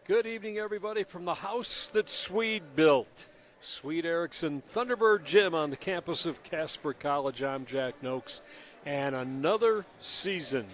Good evening, everybody, from the house that Swede built. Swede Erickson Thunderbird Gym on the campus of Casper College. I'm Jack Noakes. And another season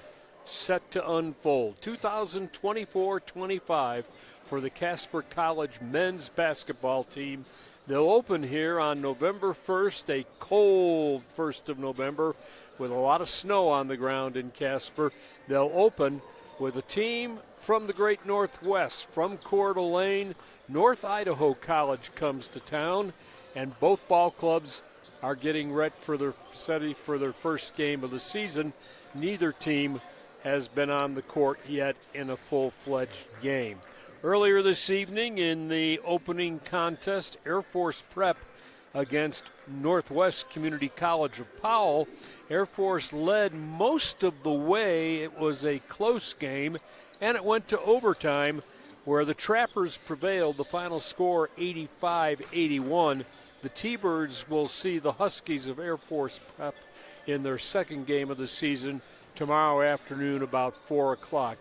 set to unfold. 2024-25 for the Casper College men's basketball team. They'll open here on November 1st, a cold 1st of November with a lot of snow on the ground in Casper. They'll open with a team from the great Northwest, from Coeur d'Alene. North Idaho College comes to town, and both ball clubs are getting ready for their first game of the season. Neither team has been on the court yet in a full-fledged game. Earlier this evening in the opening contest, Air Force Prep against Northwest Community College of Powell. Air Force led most of the way. It was a close game, and it went to overtime where the Trappers prevailed. The final score 85-81. The T-Birds will see the Huskies of Air Force Prep in their second game of the season tomorrow afternoon about 4 o'clock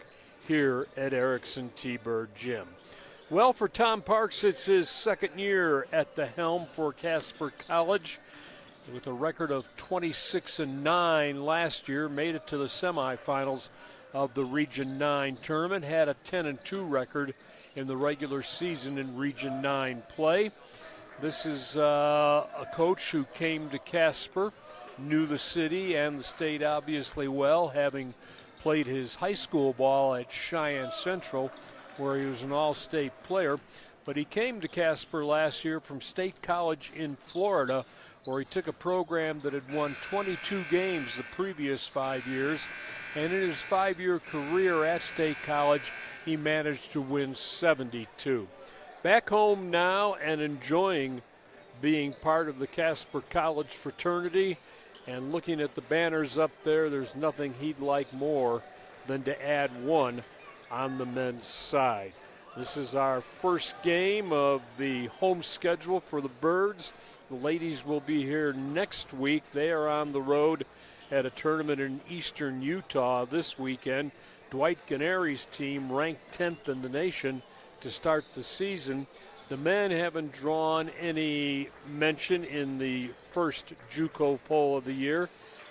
here at Erickson T-Bird Gym. Well, for Tom Parks, it's his second year at the helm for Casper College. With a record of 26-9 last year, made it to the semifinals of the Region 9 tournament, had a 10-2 record in the regular season in Region 9 play. This is a coach who came to Casper, knew the city and the state obviously well, having played his high school ball at Cheyenne Central, where he was an all-state player. But he came to Casper last year from State College in Florida, where he took a program that had won 22 games the previous 5 years. And in his 5-year career at State College, he managed to win 72. Back home now and enjoying being part of the Casper College fraternity. And looking at the banners up there, there's nothing he'd like more than to add one on the men's side. This is our first game of the home schedule for the Birds. The ladies will be here next week. They are on the road at a tournament in eastern Utah this weekend. Dwight Ganeri's team ranked 10th in the nation to start the season. The men haven't drawn any mention in the first JUCO poll of the year,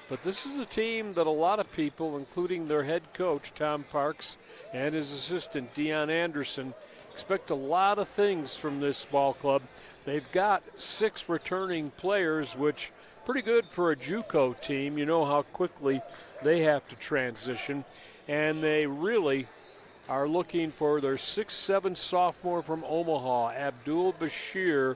but this is a team that a lot of people, including their head coach, Tom Parks, and his assistant, Dion Anderson, expect a lot of things from this ball club. They've got 6 returning players, which pretty good for a JUCO team. You know how quickly they have to transition, and they really are looking for their 6'7" sophomore from Omaha, Abdul Bashir,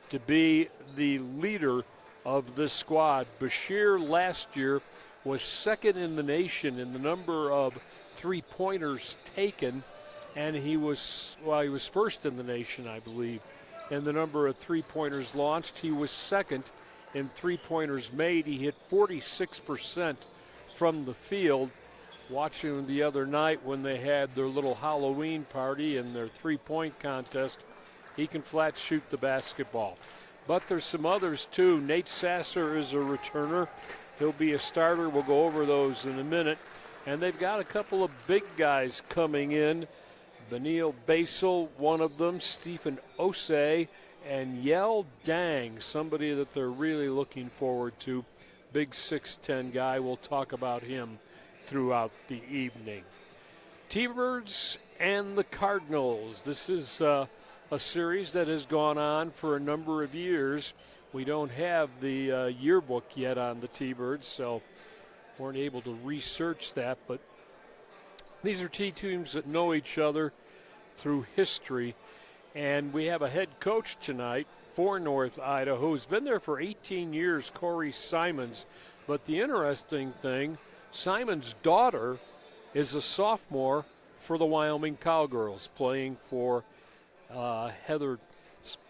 to be the leader of this squad. Bashir last year was second in the nation in the number of three-pointers taken, and he was first in the nation, I believe, in the number of three-pointers launched. He was second in three-pointers made. He hit 46% from the field. Watching them the other night when they had their little Halloween party and their three-point contest, he can flat shoot the basketball. But there's some others too. Nate Sasser is a returner. He'll be a starter. We'll go over those in a minute. And they've got a couple of big guys coming in. Benil Basel, one of them, Stephen Osei, and Yel Dang, somebody that they're really looking forward to. Big 6'10" guy. We'll talk about him throughout the evening. T-Birds and the Cardinals. This is a series that has gone on for a number of years. We don't have the yearbook yet on the T-Birds, so weren't able to research that. But these are teams that know each other through history. And we have a head coach tonight for North Idaho who's been there for 18 years, Corey Simons. But the interesting thing, Simon's daughter is a sophomore for the Wyoming Cowgirls, playing for Heather's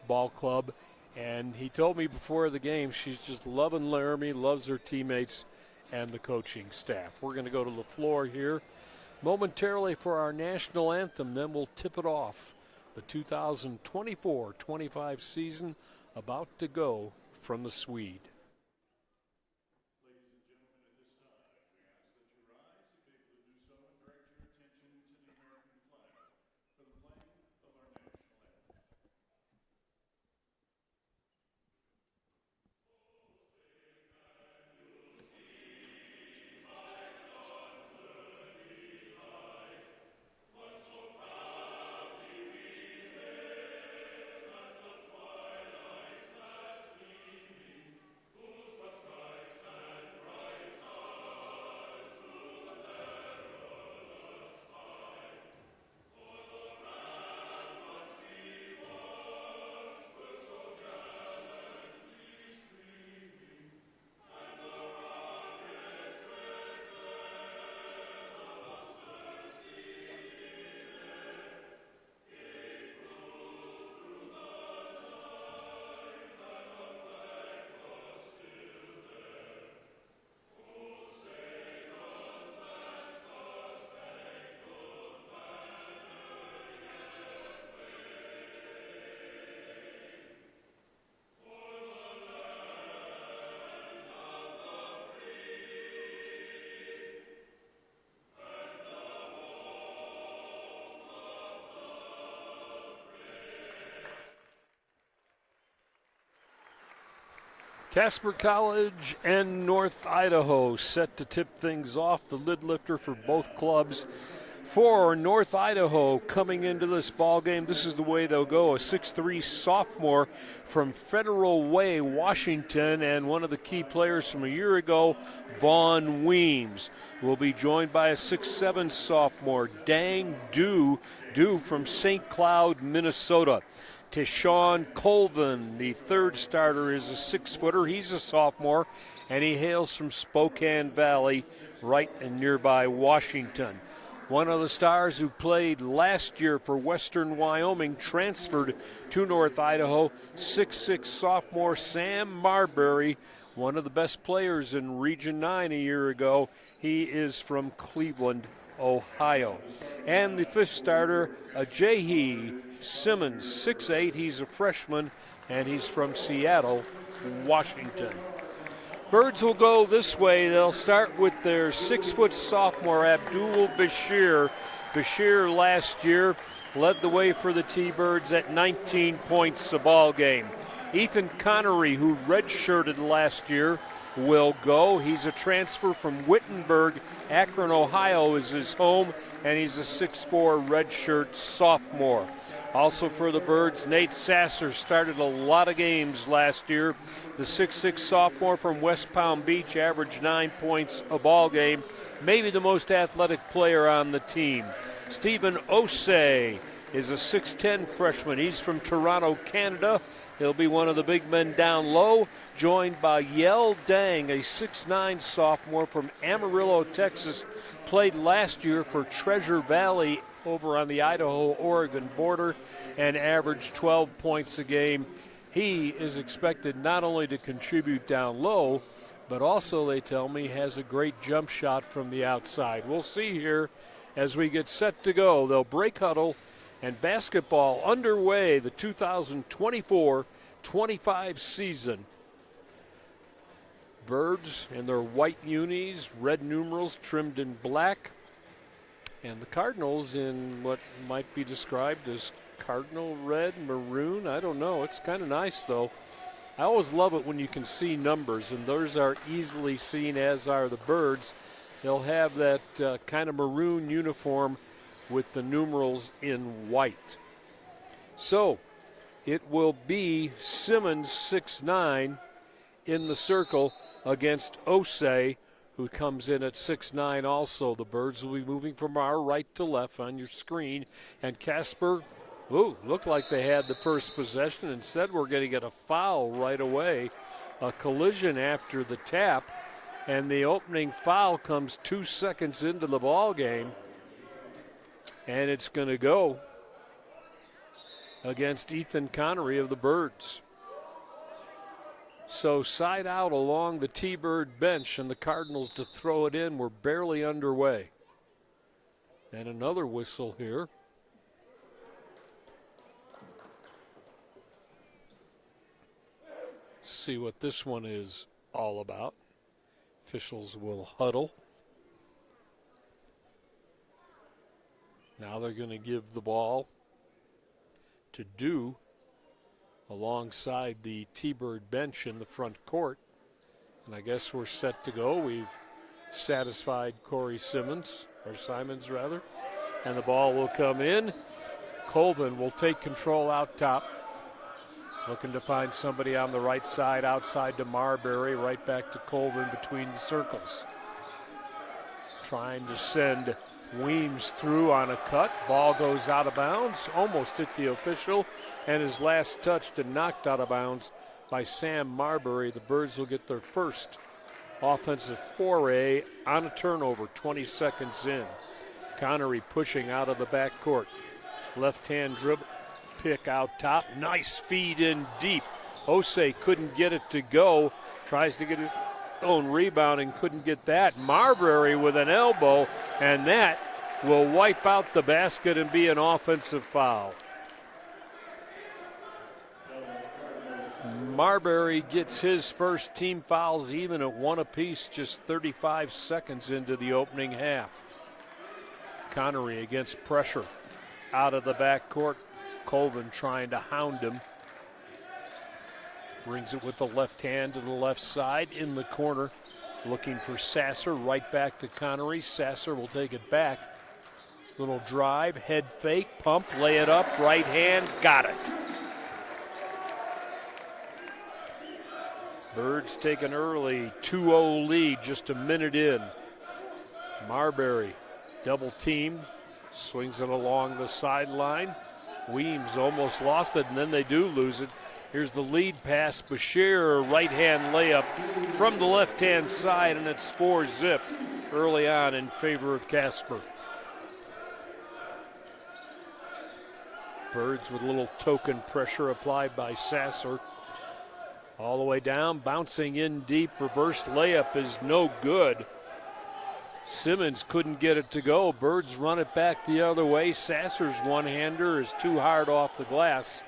ball club. And he told me before the game she's just loving Laramie, loves her teammates and the coaching staff. We're going to go to the floor here momentarily for our national anthem, then we'll tip it off. The 2024-25 season about to go from the Swede. Casper College and North Idaho set to tip things off. The lid lifter for both clubs. For North Idaho coming into this ball game, this is the way they'll go. A 6'3 sophomore from Federal Way, Washington, and one of the key players from a year ago, Vaughn Weems, will be joined by a 6'7 sophomore, Dang Du from St. Cloud, Minnesota. Tishawn Colvin, the third starter, is a 6-footer. He's a sophomore, and he hails from Spokane Valley, right in nearby Washington. One of the stars who played last year for Western Wyoming transferred to North Idaho, 6'6 sophomore Sam Marbury, one of the best players in Region 9 a year ago. He is from Cleveland, Ohio. And the fifth starter, Ajayi Simmons, 6'8". He's a freshman, and he's from Seattle, Washington. Birds will go this way. They'll start with their 6-foot sophomore, Abdul Bashir. Bashir last year led the way for the T-Birds at 19 points a ball game. Ethan Connery, who redshirted last year, will go. He's a transfer from Wittenberg. Akron, Ohio is his home, and he's a 6'4 redshirt sophomore. Also for the Birds, Nate Sasser started a lot of games last year. The 6'6 sophomore from West Palm Beach averaged 9 points a ball game, maybe the most athletic player on the team. Stephen Osei is a 6'10 freshman. He's from Toronto, Canada. He'll be one of the big men down low, joined by Yel Dang, a 6'9 sophomore from Amarillo, Texas. Played last year for Treasure Valley over on the Idaho-Oregon border and averaged 12 points a game. He is expected not only to contribute down low, but also, they tell me, has a great jump shot from the outside. We'll see here as we get set to go. They'll break huddle, and basketball underway, the 2024-25 season. Birds in their white unis, red numerals trimmed in black, and the Cardinals in what might be described as cardinal red, maroon. I don't know. It's kind of nice, though. I always love it when you can see numbers, and those are easily seen, as are the Birds. They'll have that kind of maroon uniform with the numerals in white. So it will be Simmons, 6'9", in the circle against Osei, who comes in at 6'9" also. The Birds will be moving from our right to left on your screen. And Casper, looked like they had the first possession. Instead, we're going to get a foul right away, a collision after the tap. And the opening foul comes 2 seconds into the ball game. And it's going to go against Ethan Connery of the Birds. So side out along the T-Bird bench, and the Cardinals to throw it in. We're barely underway. And another whistle here. Let's see what this one is all about. Officials will huddle. Now they're going to give the ball to Du alongside the T-Bird bench in the front court. And I guess we're set to go. We've satisfied Simons, and the ball will come in. Colvin will take control out top. Looking to find somebody on the right side, outside to Marbury, right back to Colvin between the circles. Trying to send Weems through on a cut. Ball goes out of bounds, almost hit the official, and his last touched and knocked out of bounds by Sam Marbury. The Birds will get their first offensive foray on a turnover, 20 seconds in. Connery pushing out of the backcourt. Left-hand dribble, pick out top. Nice feed in deep. Osei couldn't get it to go. Tries to get his own rebound and couldn't get that. Marbury with an elbow, and that will wipe out the basket and be an offensive foul. Marbury gets his first team fouls even at one apiece, just 35 seconds into the opening half. Connery against pressure out of the backcourt. Colvin trying to hound him. Brings it with the left hand to the left side in the corner. Looking for Sasser, right back to Connery. Sasser will take it back. Little drive, head fake, pump, lay it up, right hand, got it. Birds take an early 2-0 lead just a minute in. Marbury, double team, swings it along the sideline. Weems almost lost it, and then they do lose it. Here's the lead pass, Bashir, right-hand layup from the left-hand side, and it's 4-zip early on in favor of Casper. Birds with a little token pressure applied by Sasser. All the way down, bouncing in deep, reverse layup is no good. Simmons couldn't get it to go. Birds run it back the other way. Sasser's one-hander is too hard off the glass.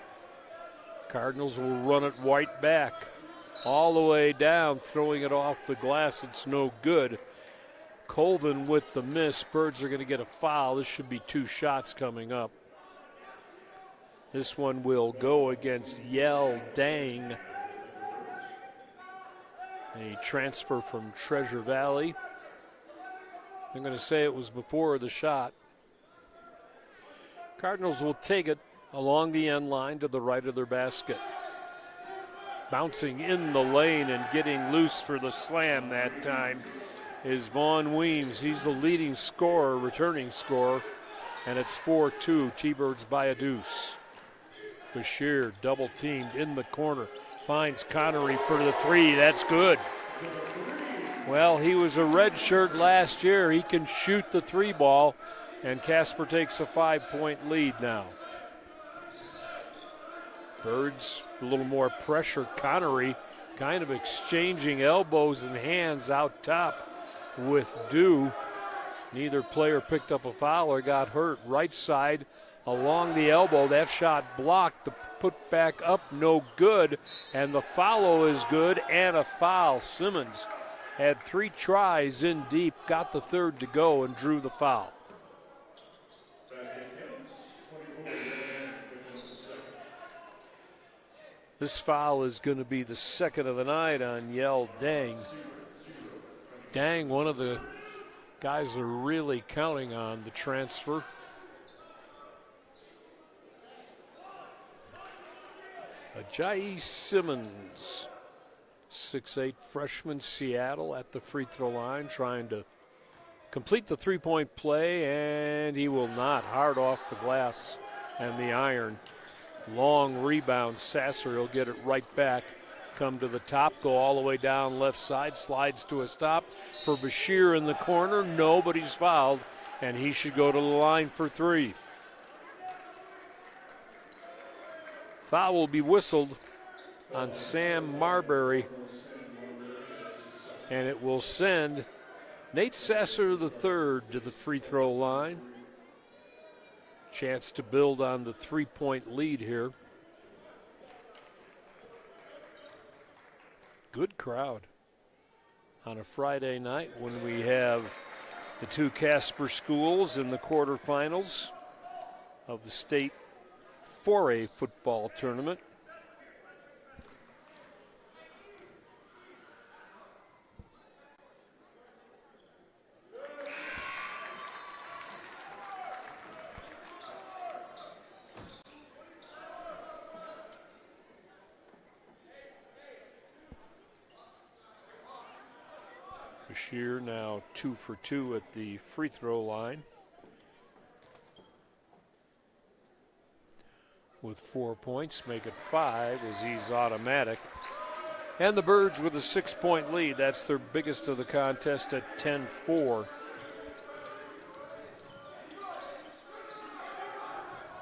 Cardinals will run it right back. All the way down, throwing it off the glass. It's no good. Colvin with the miss. Birds are going to get a foul. This should be 2 shots coming up. This one will go against Yell Dang. A transfer from Treasure Valley. I'm going to say it was before the shot. Cardinals will take it along the end line to the right of their basket. Bouncing in the lane and getting loose for the slam that time is Vaughn Weems. He's the leading scorer, returning scorer, and it's 4-2. T-Birds by a deuce. Bashir double teamed in the corner. Finds Connery for the 3. That's good. Well, he was a red shirt last year. He can shoot the 3 ball, and Casper takes a 5-point lead now. Birds a little more pressure. Connery kind of exchanging elbows and hands out top with Dew. Neither player picked up a foul or got hurt. Right side along the elbow. That shot blocked. The put back up, no good. And the follow is good and a foul. Simmons had 3 tries in deep, got the 3rd to go and drew the foul. This foul is going to be the 2nd of the night on Yell Dang. Dang, one of the guys they're really counting on, the transfer. Ajayi Simmons, 6'8" freshman, Seattle at the free throw line, trying to complete the 3-point play, and he will not. Hard off the glass and the iron. Long rebound. Sasser, he'll get it right back. Come to the top, go all the way down left side, slides to a stop for Bashir in the corner. Nobody's fouled, and he should go to the line for 3. Foul will be whistled on Sam Marbury, and it will send Nate Sasser III to the free throw line. Chance to build on the 3-point lead here. Good crowd on a Friday night when we have the 2 Casper schools in the quarterfinals of the state 4A football tournament. Bashir now 2 for 2 at the free throw line with 4 points, make it 5 as he's automatic. And the Birds with a 6-point lead. That's their biggest of the contest at 10-4.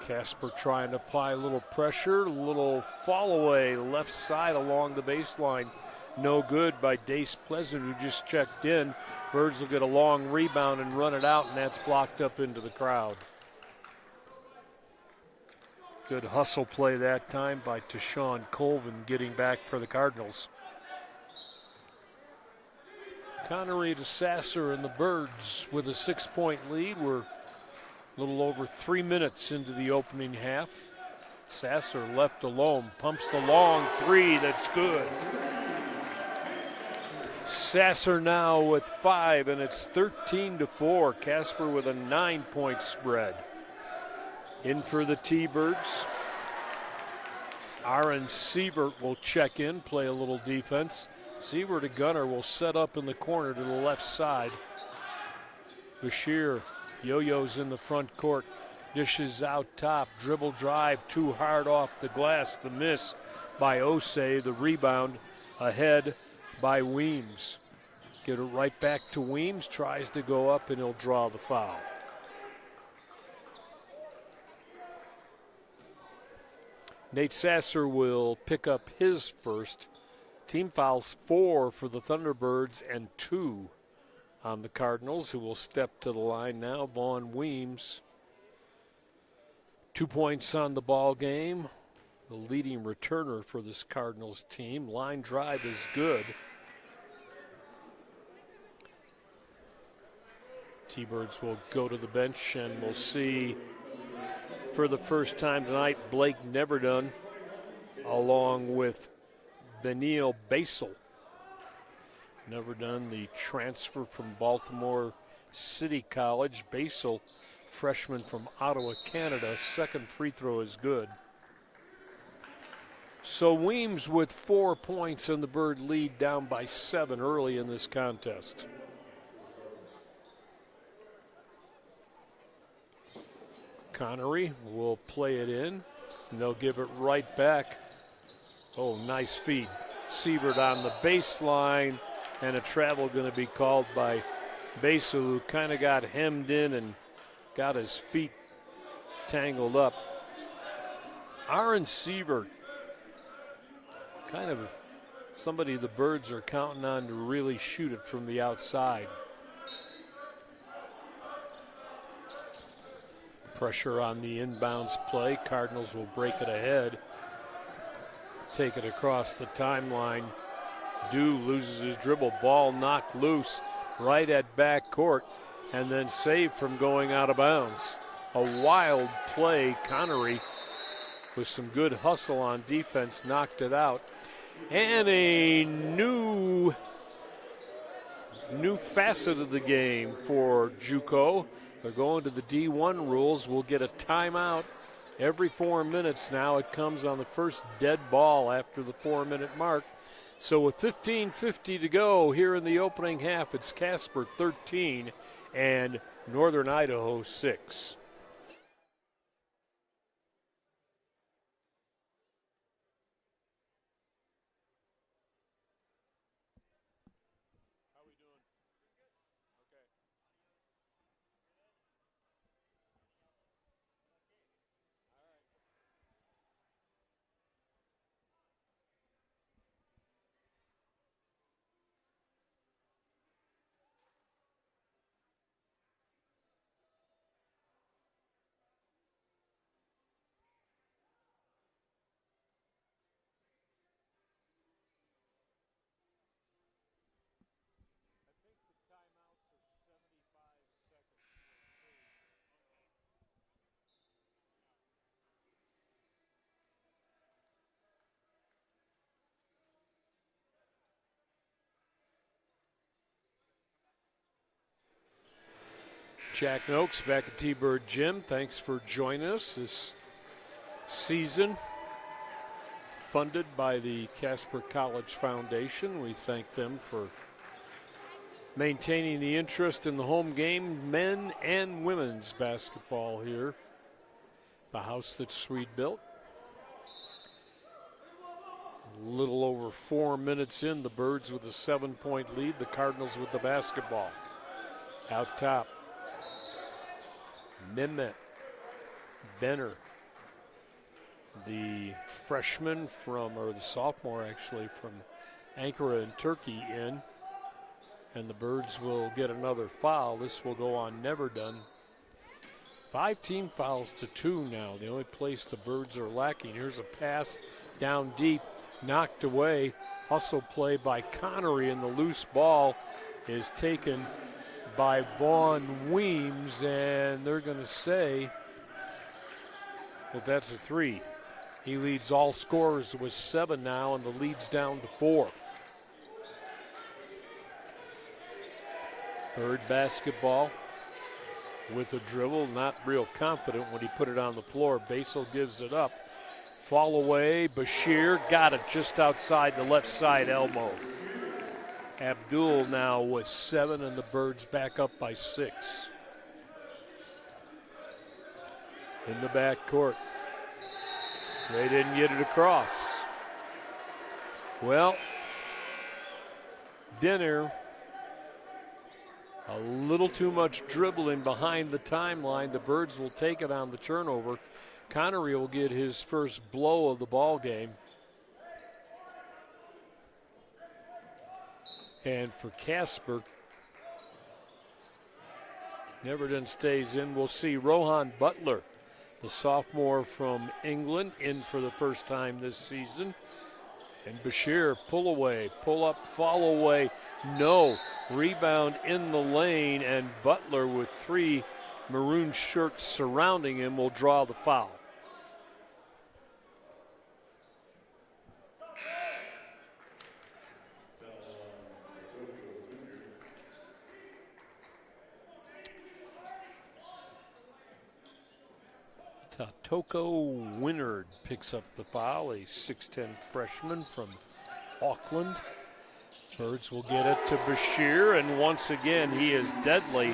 Casper trying to apply a little pressure, little fall away left side along the baseline. No good by Dace Pleasant, who just checked in. Birds will get a long rebound and run it out, and that's blocked up into the crowd. Good hustle play that time by Tashawn Colvin, getting back for the Cardinals. Connery to Sasser and the Birds with a 6-point lead. We're a little over 3 minutes into the opening half. Sasser left alone, pumps the long three, that's good. Sasser now with 5, and it's 13-4. Casper with a 9-point spread. In for the T-Birds. Aaron Sievert will check in, play a little defense. Sievert, a gunner, will set up in the corner to the left side. Bashir yo-yos in the front court. Dishes out top, dribble drive, too hard off the glass. The miss by Osei, the rebound ahead by Weems. Get it right back to Weems, tries to go up, and he'll draw the foul. Nate Sasser will pick up his first. Team fouls 4 for the Thunderbirds and 2 on the Cardinals, who will step to the line now. Vaughn Weems, 2 points on the ball game. The leading returner for this Cardinals team. Line drive is good. T-Birds will go to the bench, and we'll see for the first time tonight Blake Neverdone along with Benil Basel. Neverdone, the transfer from Baltimore City College. Basel, freshman from Ottawa, Canada. Second free throw is good. So Weems with 4 points, and the Bird lead down by 7 early in this contest. Connery will play it in, and they'll give it right back. Oh, nice feed. Sievert on the baseline, and a travel going to be called by Basel, who kind of got hemmed in and got his feet tangled up. Aaron Sievert, kind of somebody the Birds are counting on to really shoot it from the outside. Pressure on the inbounds play. Cardinals will break it ahead. Take it across the timeline. Dew loses his dribble. Ball knocked loose right at backcourt, and then saved from going out of bounds. A wild play. Connery, with some good hustle on defense, knocked it out. And a new facet of the game for JUCO. They're going to the D1 rules. We'll get a timeout every 4 minutes now. It comes on the first dead ball after the 4-minute mark. So with 15:50 to go here in the opening half, it's Casper 13 and Northern Idaho 6. Jack Noakes back at T-Bird Gym. Thanks for joining us this season. Funded by the Casper College Foundation. We thank them for maintaining the interest in the home game, men and women's basketball here. The house that Swede built. A little over 4 minutes in, the Birds with a 7-point lead, the Cardinals with the basketball. Out top. Mehmet Benner, the freshman from, or the sophomore actually, from Ankara in Turkey in. And the Birds will get another foul. This will go on Neverdone. 5 team fouls to 2 now. The only place the Birds are lacking. Here's a pass down deep, knocked away. Hustle play by Connery, and the loose ball is taken by Vaughn Weems, and they're going to say that that's a 3. He leads all scorers with 7 now, and the lead's down to 4. Bird basketball with a dribble, not real confident when he put it on the floor. Basel gives it up. Fall away, Bashir got it just outside the left side elbow. Abdul now with 7, and the Birds back up by 6. In the backcourt. They didn't get it across. Well, Denner, a little too much dribbling behind the timeline. The Birds will take it on the turnover. Connery will get his first blow of the ball game. And for Casper, Neverton stays in. We'll see Rohan Butler, the sophomore from England, in for the first time this season. And Bashir, pull away, pull up, fall away. No. Rebound in the lane, and Butler with 3 maroon shirts surrounding him will draw the foul. Toko Winnard picks up the foul, a 6'10 freshman from Auckland. Birds will get it to Bashir, and once again he is deadly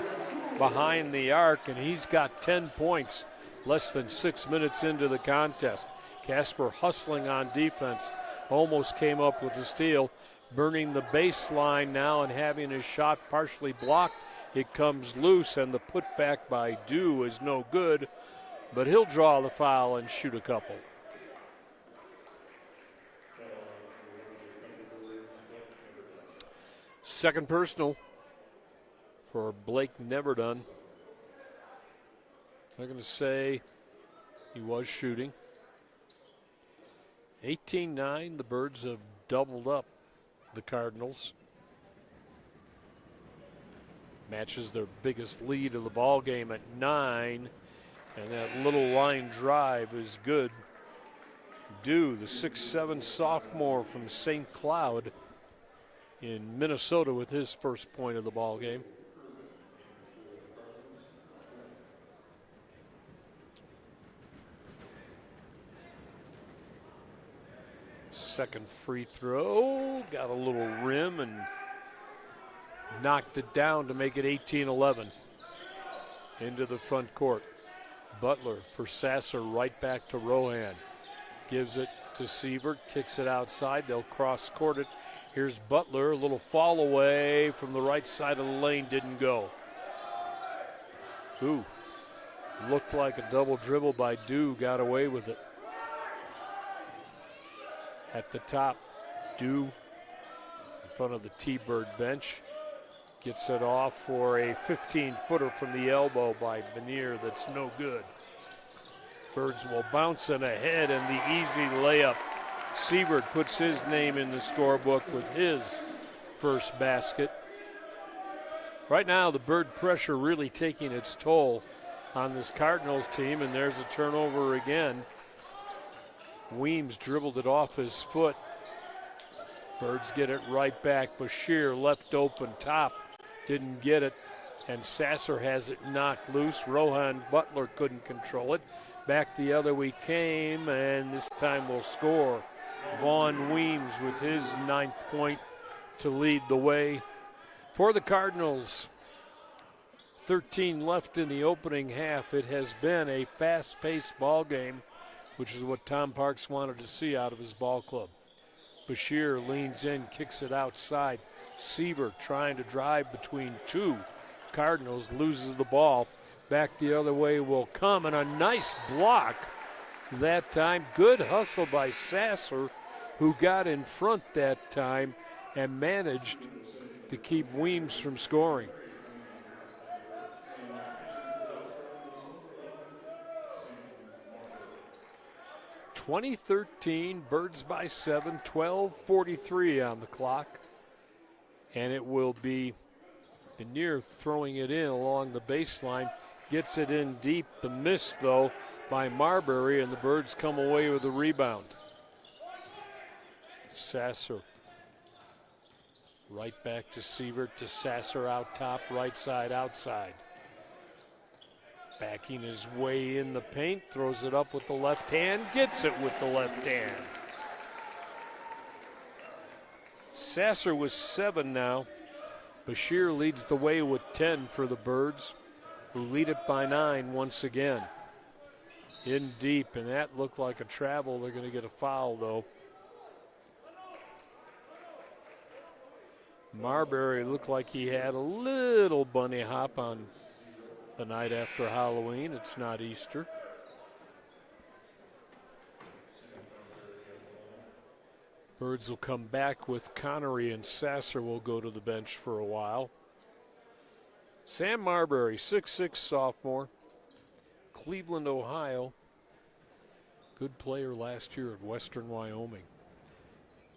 behind the arc, and he's got 10 points less than 6 minutes into the contest. Casper hustling on defense, almost came up with the steal, burning the baseline now and having his shot partially blocked. It comes loose, and the putback by Dew is no good, but he'll draw the foul and shoot a couple. Second personal for Blake Neverdun. I'm going to say he was shooting. 18-9, the Birds have doubled up the Cardinals. Matches their biggest lead of the ball game at 9. And that little line drive is good. Dew, the 6'7 sophomore from St. Cloud in Minnesota, with his first point of the ball game. Second free throw, got a little rim and knocked it down to make it 18-11. Into the front court. Butler for Sasser, right back to Rohan. Gives it to Sievert, kicks it outside. They'll cross court it. Here's Butler, a little fall away from the right side of the lane, didn't go. Ooh, looked like a double dribble by Dew, got away with it. At the top, Dew in front of the T-Bird bench. Gets it off for a 15-footer from the elbow by Veneer that's no good. Birds will bounce in ahead, and the easy layup. Sievert puts his name in the scorebook with his first basket. Right now, the Bird pressure really taking its toll on this Cardinals team, and there's a turnover again. Weems dribbled it off his foot. Birds get it right back. Bashir left open top. Didn't get it, and Sasser has it knocked loose. Rohan Butler couldn't control it. Back the other way came, and this time will score. Vaughn Weems with his 9th point to lead the way. For the Cardinals, 13 left in the opening half. It has been a fast-paced ball game, which is what Tom Parks wanted to see out of his ball club. Bashir leans in, kicks it outside. Sievert trying to drive between 2. Cardinals loses the ball. Back the other way will come, and a nice block that time. Good hustle by Sasser, who got in front that time and managed to keep Weems from scoring. (2013) Birds by 7, 12:43 on the clock. And it will be Veneer throwing it in along the baseline. Gets it in deep. The miss, though, by Marbury, and the Birds come away with the rebound. Sasser. Right back to Sievert, to Sasser out top, right side, outside. Backing his way in the paint, throws it up with the left hand, gets it with the left hand. Sasser with 7 now. Bashir leads the way with 10 for the Birds, who lead it by 9 once again. In deep, and that looked like a travel. They're going to get a foul, though. Marbury looked like he had a little bunny hop on the night after Halloween. It's not Easter. Birds will come back with Connery, and Sasser will go to the bench for a while. Sam Marbury, 6'6" sophomore, Cleveland, Ohio. Good player last year at Western Wyoming.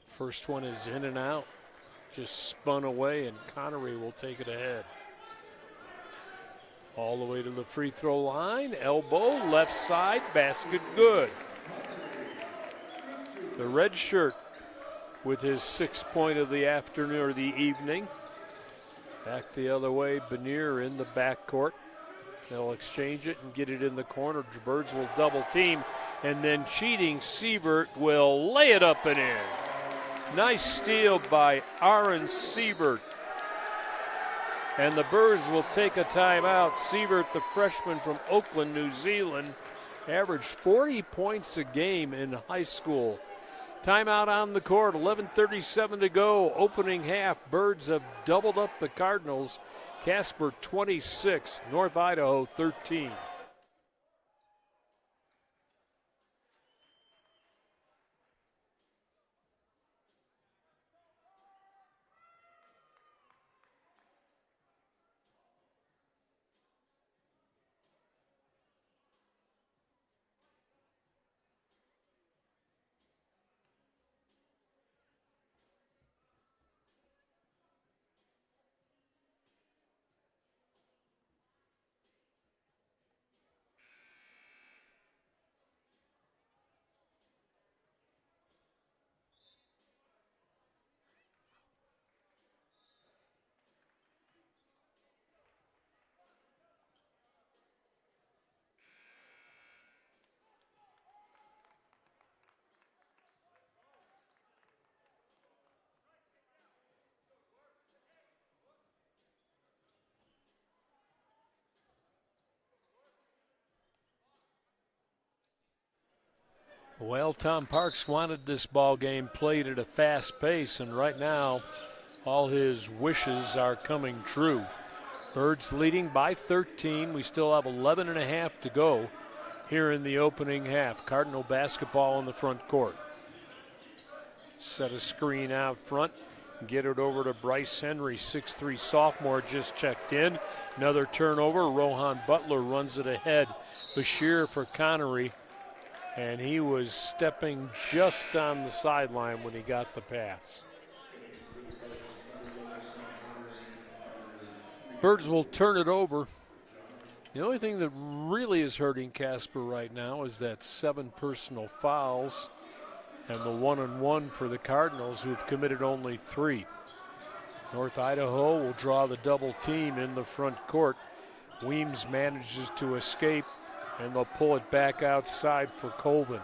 First one is in and out. Just spun away, and Connery will take it ahead. All the way to the free throw line. Elbow, left side, basket good. The red shirt with his 6th point of the afternoon or the evening. Back the other way, Benier in the backcourt. They'll exchange it and get it in the corner. Birds will double team, and then cheating Sievert will lay it up and in. Nice steal by Aaron Sievert. And the Birds will take a timeout. Sievert, the freshman from Auckland, New Zealand, averaged 40 points a game in high school. Timeout on the court, 11:37 to go. Opening half, Birds have doubled up the Cardinals. Casper 26, North Idaho 13. Well, Tom Parks wanted this ball game played at a fast pace, and right now all his wishes are coming true. Birds leading by 13. We still have 11 and a half to go here in the opening half. Cardinal basketball in the front court. Set a screen out front. Get it over to Bryce Henry, 6'3" sophomore, just checked in. Another turnover. Rohan Butler runs it ahead. Bashir for Connery. And he was stepping just on the sideline when he got the pass. Birds will turn it over. The only thing that really is hurting Casper right now is that 7 personal fouls and the 1-on-1 for the Cardinals, who have committed only 3. North Idaho will draw the double team in the front court. Weems manages to escape, and they'll pull it back outside for Colvin.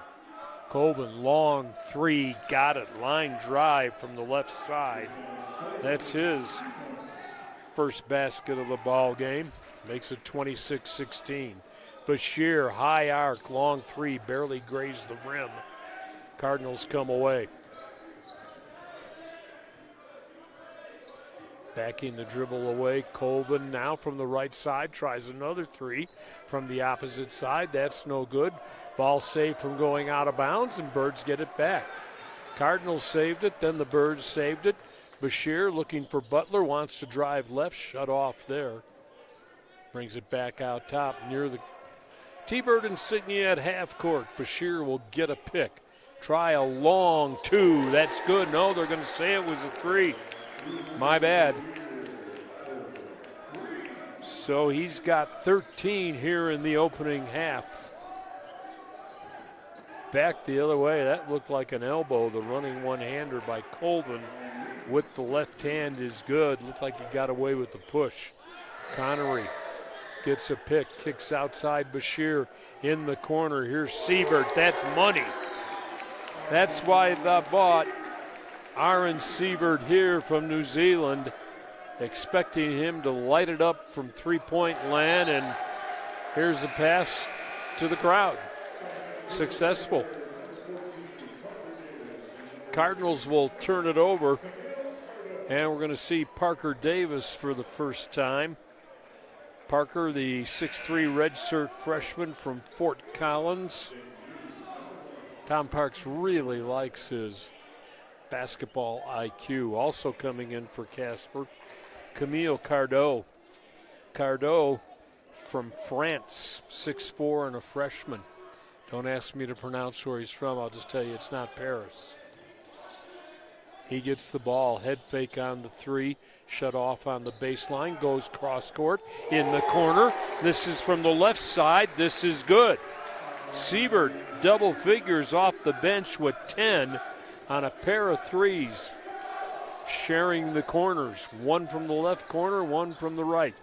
Colvin, long 3, got it. Line drive from the left side. That's his first basket of the ball game. Makes it 26-16. Bashir, high arc, long 3, barely grazed the rim. Cardinals come away. Backing the dribble away, Colvin now from the right side, tries another 3 from the opposite side. That's no good. Ball saved from going out of bounds, and Birds get it back. Cardinals saved it, then the Birds saved it. Bashir looking for Butler, wants to drive left, shut off there. Brings it back out top near the T-Bird insignia at half court. Bashir will get a pick. Try a long 2, that's good. No, they're going to say it was a 3. My bad. So he's got 13 here in the opening half. Back the other way, that looked like an elbow. The running one-hander by Colvin with the left hand is good. Looked like he got away with the push. Connery gets a pick, kicks outside Bashir in the corner. Here's Siebert, that's money. That's why I bought Aaron Siebert here from New Zealand, expecting him to light it up from three-point land, and here's a pass to the crowd. Successful. Cardinals will turn it over, and we're going to see Parker Davis for the first time. Parker, the 6'3" redshirt freshman from Fort Collins. Tom Parks really likes his basketball IQ. Also coming in for Casper, Camille Cardot. Cardot from France, 6'4" and a freshman. Don't ask me to pronounce where he's from. I'll just tell you it's not Paris. He gets the ball, head fake on the three, shut off on the baseline, goes cross court in the corner. This is from the left side. This is good. Siebert double figures off the bench with 10 on a pair of threes, sharing the corners. One from the left corner, one from the right.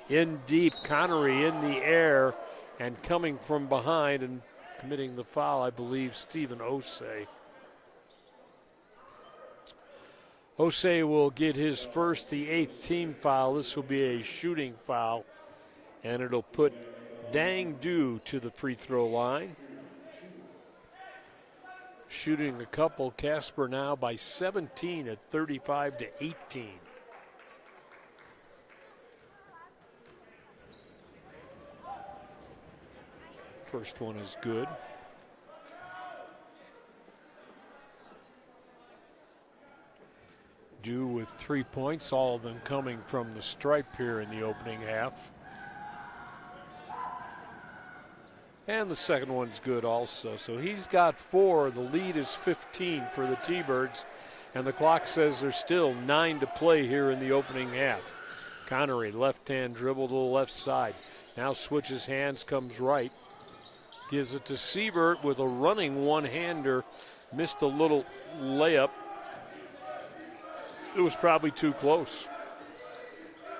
In deep, Connery in the air, and coming from behind and committing the foul, I believe, Stephen Osei. Osei will get his first, the 8th team foul. This will be a shooting foul, and it'll put Dang Du to the free throw line. Shooting a couple. Casper now by 17 at 35-18. First one is good. Du with 3 points, all of them coming from the stripe here in the opening half. And the second one's good also. So he's got 4. The lead is 15 for the T-Birds. And the clock says there's still 9 to play here in the opening half. Connery, left-hand dribble to the left side. Now switches hands, comes right. Gives it to Siebert with a running one-hander. Missed a little layup. It was probably too close.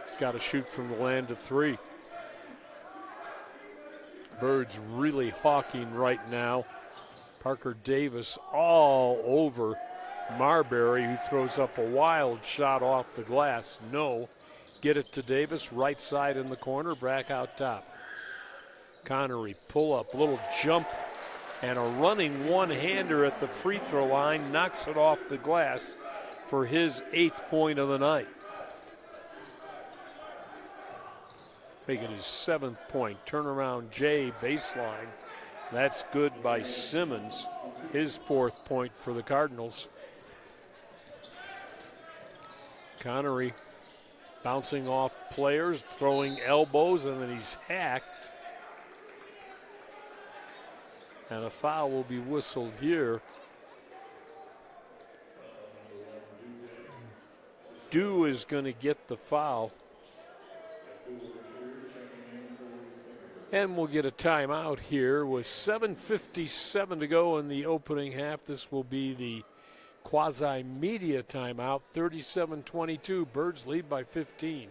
He's got to shoot from the land of 3. Birds really hawking right now. Parker Davis all over Marbury, who throws up a wild shot off the glass. No. Get it to Davis, right side in the corner, back out top. Connery, pull up, little jump, and a running one-hander at the free throw line, knocks it off the glass for his 8th point of the night. Making his 7th point. Turnaround J baseline. That's good by Simmons. His 4th point for the Cardinals. Connery bouncing off players, throwing elbows, and then he's hacked. And a foul will be whistled here. Du is going to get the foul. And we'll get a timeout here with 7:57 to go in the opening half. This will be the quasi-media timeout. 37-22, Birds lead by 15.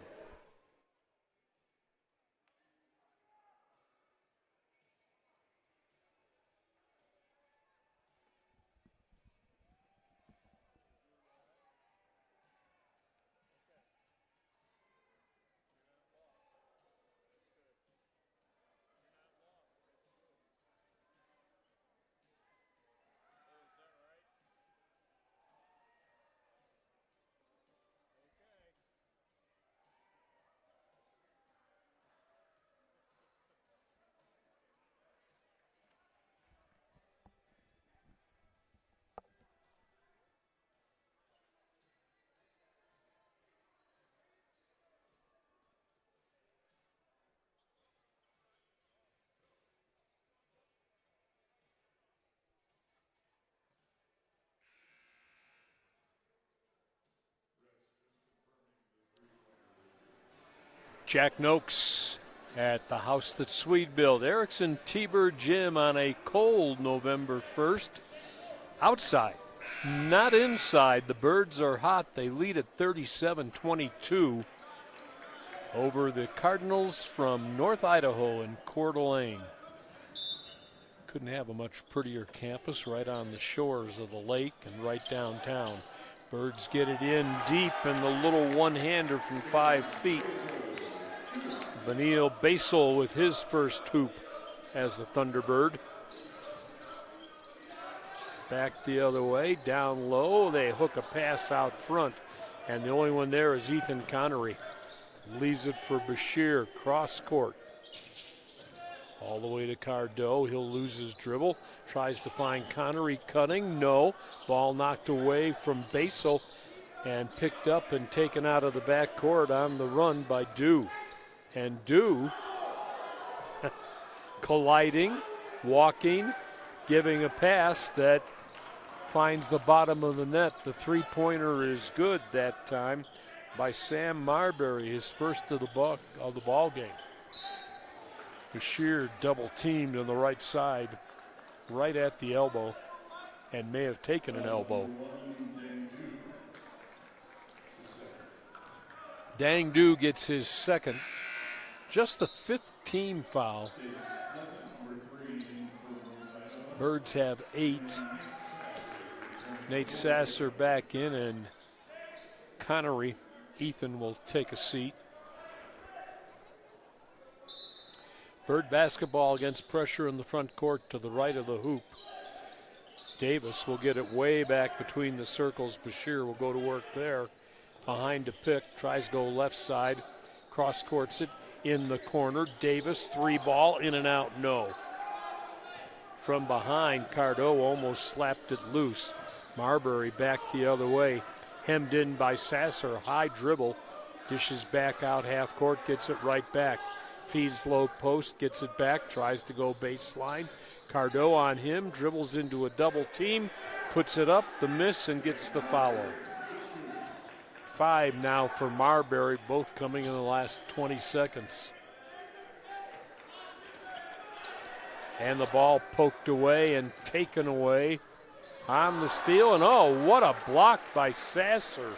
Jack Noakes at the house that Swede built. Erickson T-Bird Gym on a cold November 1st. Outside, not inside. The Birds are hot. They lead at 37-22 over the Cardinals from North Idaho in Coeur d'Alene. Couldn't have a much prettier campus right on the shores of the lake and right downtown. Birds get it in deep, and the little one-hander from 5 feet. Benil Basel with his first hoop as the Thunderbird. Back the other way, down low. They hook a pass out front, and the only one there is Ethan Connery. Leaves it for Bashir, cross court. All the way to Cardo. He'll lose his dribble. Tries to find Connery cutting. No. Ball knocked away from Basel and picked up and taken out of the backcourt on the run by Dew. And Dew colliding, walking, giving a pass that finds the bottom of the net. The three-pointer is good that time by Sam Marbury, his first of the ball game. Bashir double teamed on the right side, right at the elbow, and may have taken an elbow. Dang Du gets his second, just the 5th team foul. Birds have 8. Nate Sasser back in, and Connery, Ethan will take a seat. Bird basketball against pressure in the front court to the right of the hoop. Davis will get it way back between the circles. Bashir will go to work there. Behind to pick, tries to go left side. Cross courts it in the corner. Davis, 3-ball, in and out, no. From behind, Cardo almost slapped it loose. Marbury back the other way. Hemmed in by Sasser, high dribble. Dishes back out half court, gets it right back. Feeds low post, gets it back, tries to go baseline. Cardo on him, dribbles into a double team, puts it up, the miss, and gets the foul. 5 now for Marbury, both coming in the last 20 seconds. And the ball poked away and taken away on the steal, and oh, what a block by Sasser.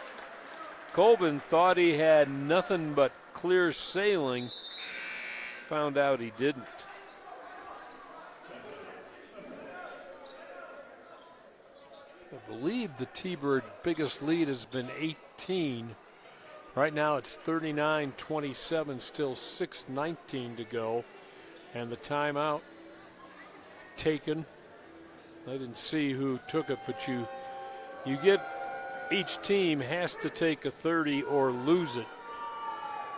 Colvin thought he had nothing but clear sailing. Found out he didn't. I believe the T-Bird biggest lead has been 18. Right now it's 39-27, still 6:19 to go. And the timeout taken. I didn't see who took it, but you get, each team has to take a 30 or lose it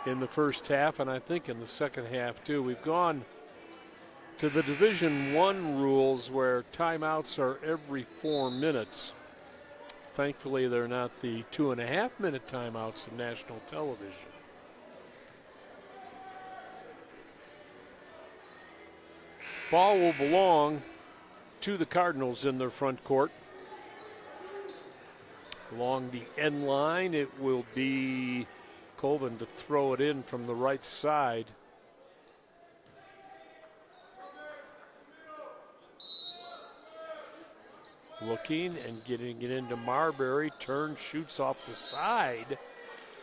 in the first half, and I think in the second half too. We've gone to the Division I rules where timeouts are every 4 minutes. Thankfully, they're not the 2.5-minute timeouts of national television. Ball will belong to the Cardinals in their front court. Along the end line, it will be Colvin to throw it in from the right side. Looking and getting it into Marbury. Turns, shoots off the side.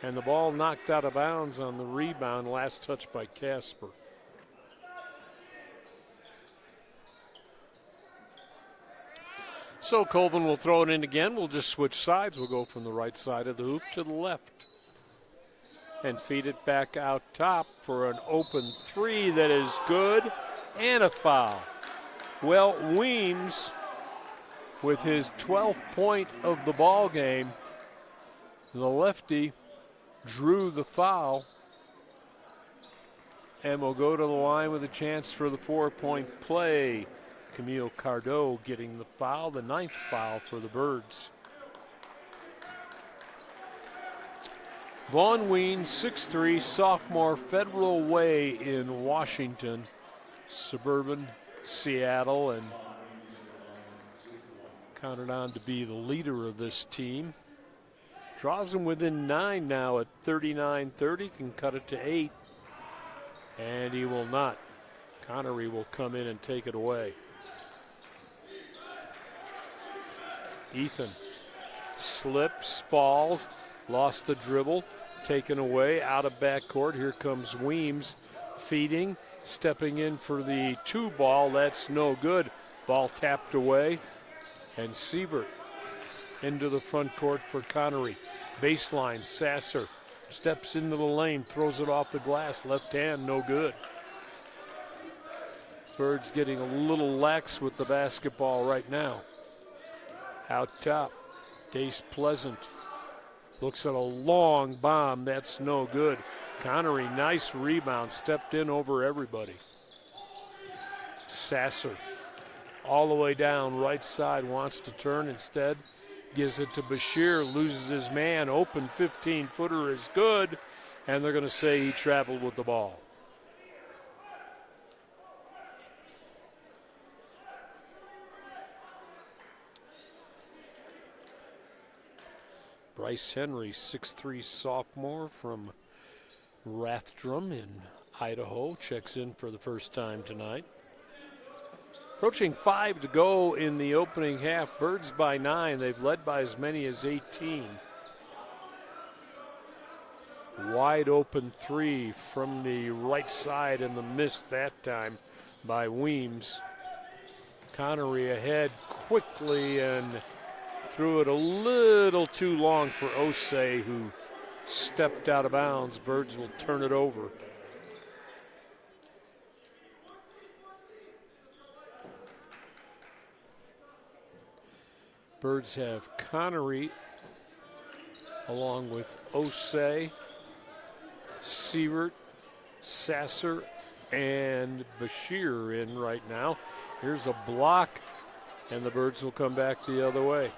And the ball knocked out of bounds on the rebound. Last touch by Casper. So Colvin will throw it in again. We'll just switch sides. We'll go from the right side of the hoop to the left. And feed it back out top for an open 3 that is good, and a foul. Well, Weems, with his 12th point of the ball game, the lefty drew the foul and will go to the line with a chance for the 4-point play. Camille Cardo getting the foul, the 9th foul for the Birds. Vaughn Ween, 6'3", sophomore, Federal Way in Washington, suburban Seattle, and counted on to be the leader of this team. Draws them within 9 now at 39-30, can cut it to 8. And he will not. Connery will come in and take it away. Ethan slips, falls, lost the dribble, taken away, out of backcourt. Here comes Weems feeding, stepping in for the 2 ball. That's no good. Ball tapped away. And Siebert into the front court for Connery. Baseline, Sasser steps into the lane, throws it off the glass, left hand, no good. Birds getting a little lax with the basketball right now. Out top, Dace Pleasant looks at a long bomb, that's no good. Connery, nice rebound, stepped in over everybody. Sasser all the way down, right side, wants to turn, instead gives it to Bashir, loses his man, open 15-footer is good, and they're going to say he traveled with the ball. Bryce Henry, 6'3" sophomore from Rathdrum in Idaho, checks in for the first time tonight. Approaching 5 to go in the opening half. Birds by 9. They've led by as many as 18. Wide open 3 from the right side, and the miss that time by Weems. Connery ahead quickly and threw it a little too long for Osei, who stepped out of bounds. Birds will turn it over. Birds have Connery along with Osei, Sievert, Sasser, and Bashir in right now. Here's a block, and the Birds will come back the other way.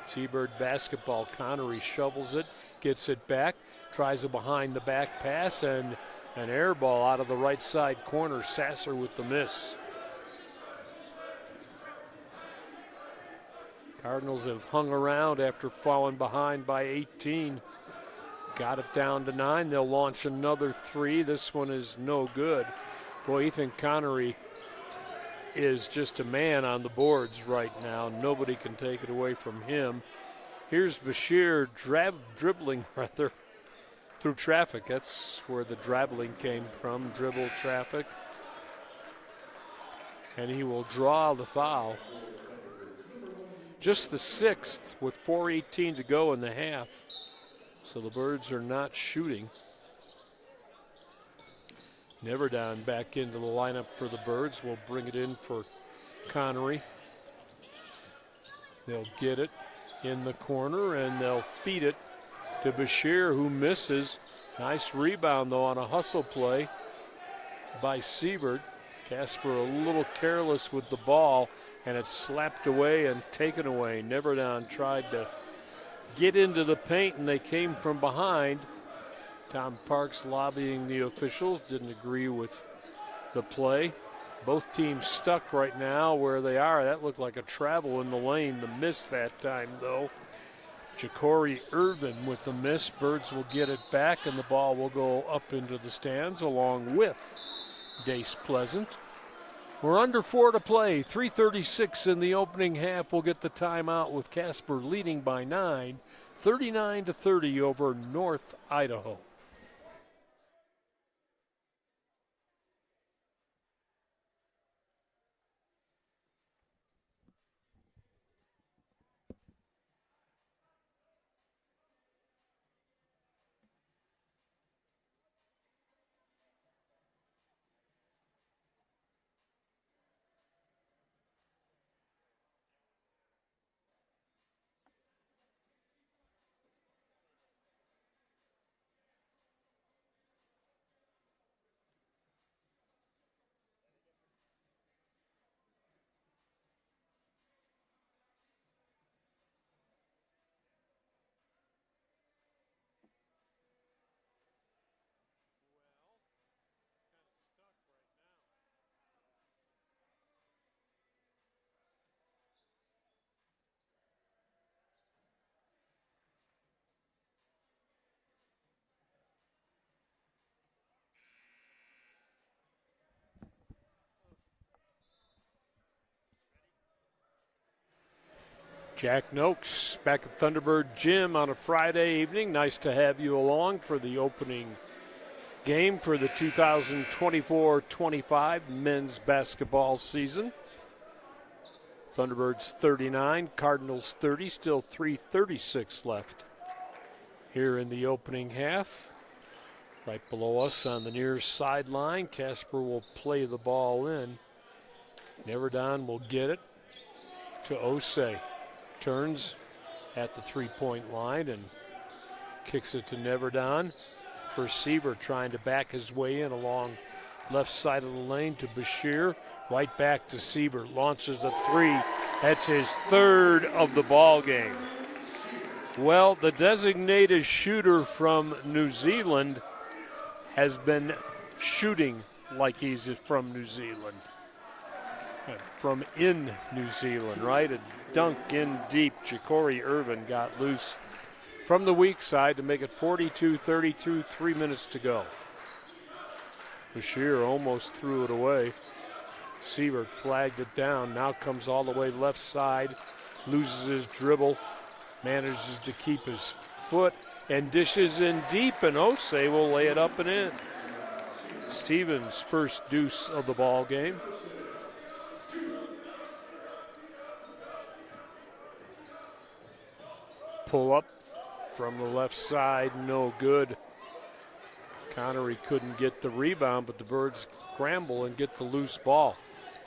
T-Bird basketball. Connery shovels it, gets it back, tries a behind the back pass, and an air ball out of the right side corner. Sasser with the miss. Cardinals have hung around after falling behind by 18. Got it down to 9. They'll launch another 3. This one is no good. Boy, Ethan Connery is just a man on the boards right now. Nobody can take it away from him. Here's Bashir dribbling through traffic. That's where the dribbling came from, dribble traffic. And he will draw the foul. Just the 6th with 4:18 to go in the half. So the Birds are not shooting. Neverdown back into the lineup for the Birds. We'll bring it in for Connery. They'll get it in the corner, and they'll feed it to Bashir, who misses. Nice rebound, though, on a hustle play by Sievert. Casper a little careless with the ball, and it's slapped away and taken away. Neverdown tried to get into the paint, and they came from behind. Tom Parks lobbying the officials, didn't agree with the play. Both teams stuck right now where they are. That looked like a travel in the lane. The miss that time, though. Ja'Cory Irvin with the miss. Birds will get it back, and the ball will go up into the stands along with Dace Pleasant. We're under 4 to play. 3:36 in the opening half. We'll get the timeout with Casper leading by 9, 39-30 over North Idaho. Jack Noakes back at Thunderbird Gym on a Friday evening. Nice to have you along for the opening game for the 2024-25 men's basketball season. Thunderbirds 39, Cardinals 30, still 3:36 left here in the opening half. Right below us on the near sideline, Casper will play the ball in. Neverdon will get it to Osei. Turns at the three-point line and kicks it to Neverdon. For Seaver trying to back his way in along left side of the lane to Bashir. Right back to Seaver. Launches a three. That's his third of the ball game. Well, the designated shooter from New Zealand has been shooting like he's from New Zealand. From in New Zealand, right? A dunk in deep. Ja'Cory Irvin got loose from the weak side to make it 42-32, 3 minutes to go. Bashir almost threw it away. Siebert flagged it down. Now comes all the way left side. Loses his dribble. Manages to keep his foot and dishes in deep, and Osei will lay it up and in. Stevens' first deuce of the ball game. Pull up from the left side, no good. Connery couldn't get the rebound, but the Birds scramble and get the loose ball.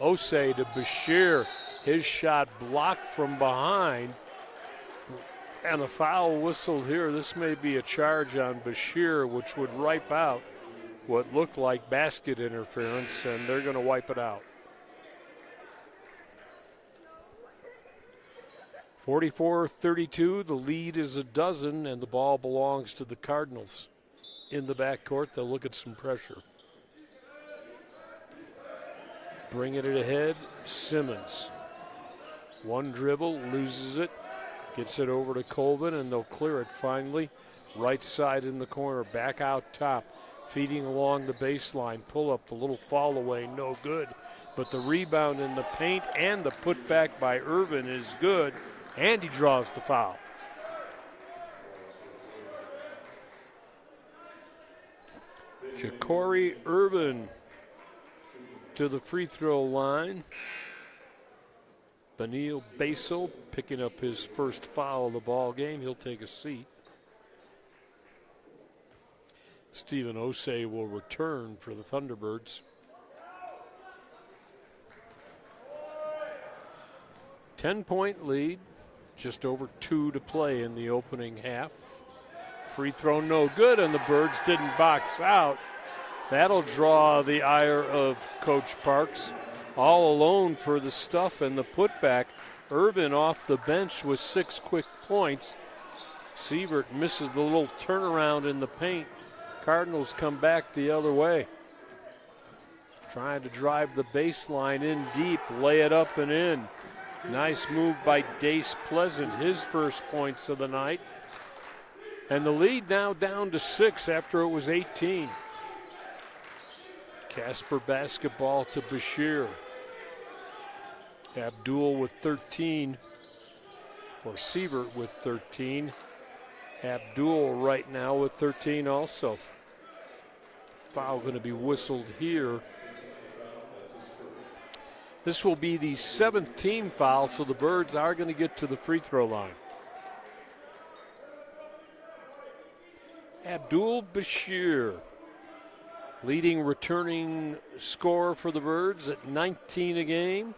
Osei to Bashir. His shot blocked from behind. And a foul whistled here. This may be a charge on Bashir, which would wipe out what looked like basket interference, and they're going to wipe it out. 44-32, the lead is a dozen, and the ball belongs to the Cardinals. In the backcourt, they'll look at some pressure. Bringing it ahead, Simmons. One dribble, loses it, gets it over to Colvin, and they'll clear it finally. Right side in the corner, back out top, feeding along the baseline. Pull up, the little fall away, no good. But the rebound in the paint and the putback by Irvin is good. And he draws the foul. Ja'Cory Irvin to the free throw line. Benil Basel picking up his first foul of the ball game. He'll take a seat. Stephen Osei will return for the Thunderbirds. 10-point lead. Just over 2 to play in the opening half. Free throw no good, and the Birds didn't box out. That'll draw the ire of Coach Parks. All alone for the stuff and the putback. Irvin off the bench with 6 quick points. Sievert misses the little turnaround in the paint. Cardinals come back the other way. Trying to drive the baseline in deep, lay it up and in. Nice move by Dace Pleasant, his first points of the night. And the lead now down to 6 after it was 18. Casper basketball to Bashir. Abdul with 13, or Sievert with 13. Abdul right now with 13 also. Foul going to be whistled here. This will be the 7th team foul, so the Birds are going to get to the free throw line. Abdul Bashir, leading returning scorer for the Birds at 19 a game.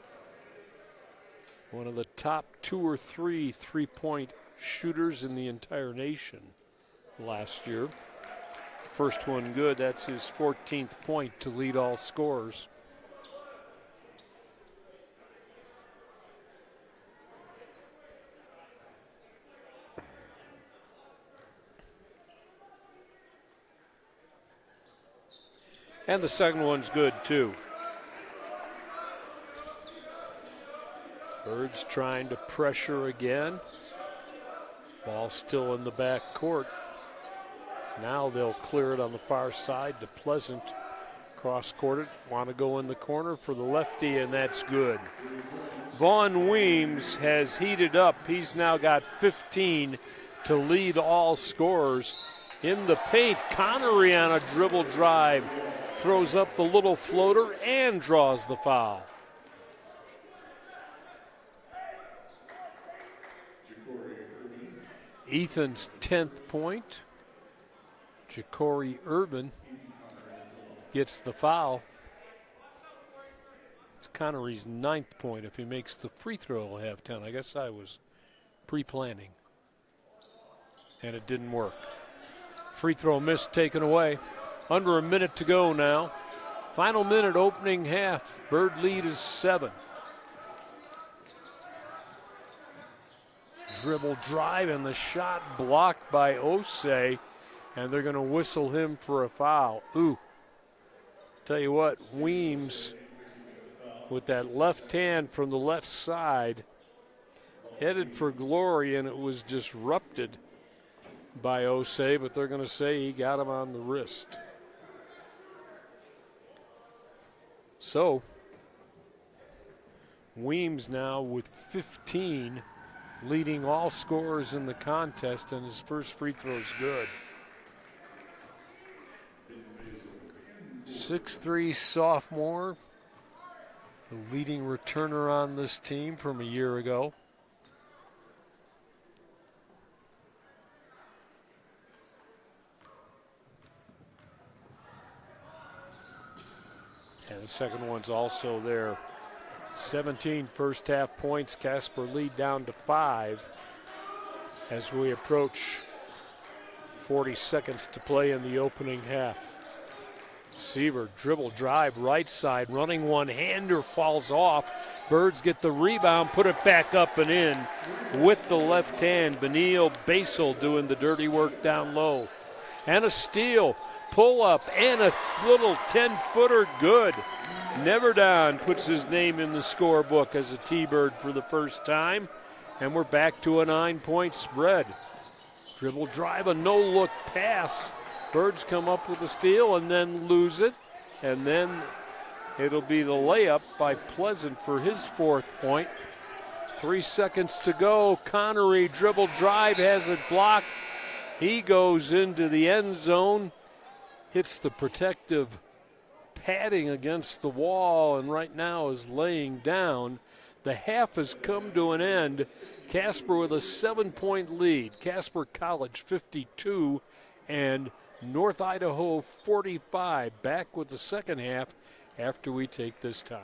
One of the top 2 or 3 three-point shooters in the entire nation last year. First one good, that's his 14th point to lead all scorers. And the second one's good, too. Birds trying to pressure again. Ball still in the back court. Now they'll clear it on the far side to Pleasant. Cross-court it, want to go in the corner for the lefty, and that's good. Vaughn Weems has heated up. He's now got 15 to lead all scorers. In the paint, Connery on a dribble drive throws up the little floater and draws the foul. Ethan's 10th point. Ja'Cory Urban gets the foul. It's Connery's 9th point. If he makes the free throw, he'll have 10. I guess I was pre-planning, and it didn't work. Free throw miss taken away. Under a minute to go now. Final minute, opening half. Bird lead is 7. Dribble drive and the shot blocked by Osei, and they're going to whistle him for a foul. Ooh. Tell you what, Weems with that left hand from the left side headed for glory, and it was disrupted by Osei, but they're going to say he got him on the wrist. So Weems now with 15, leading all scorers in the contest, and his first free throw is good. 6'3" sophomore, the leading returner on this team from a year ago. And the second one's also there. 17 first half points. Casper lead down to 5 as we approach 40 seconds to play in the opening half. Seaver dribble drive right side, running one-hander falls off. Birds get the rebound, put it back up and in with the left hand. Benil Basel doing the dirty work down low. And a steal, pull up, and a little 10-footer good. Neverdon puts his name in the scorebook as a T-Bird for the first time. And we're back to a 9-point spread. Dribble drive, a no-look pass. Birds come up with a steal and then lose it. And then it'll be the layup by Pleasant for his 4th point. 3 seconds to go. Connery dribble drive, has it blocked. He goes into the end zone, hits the protective padding against the wall, and right now is laying down. The half has come to an end. Casper with a 7-point lead. Casper College 52 and North Idaho 45. Back with the second half after we take this time.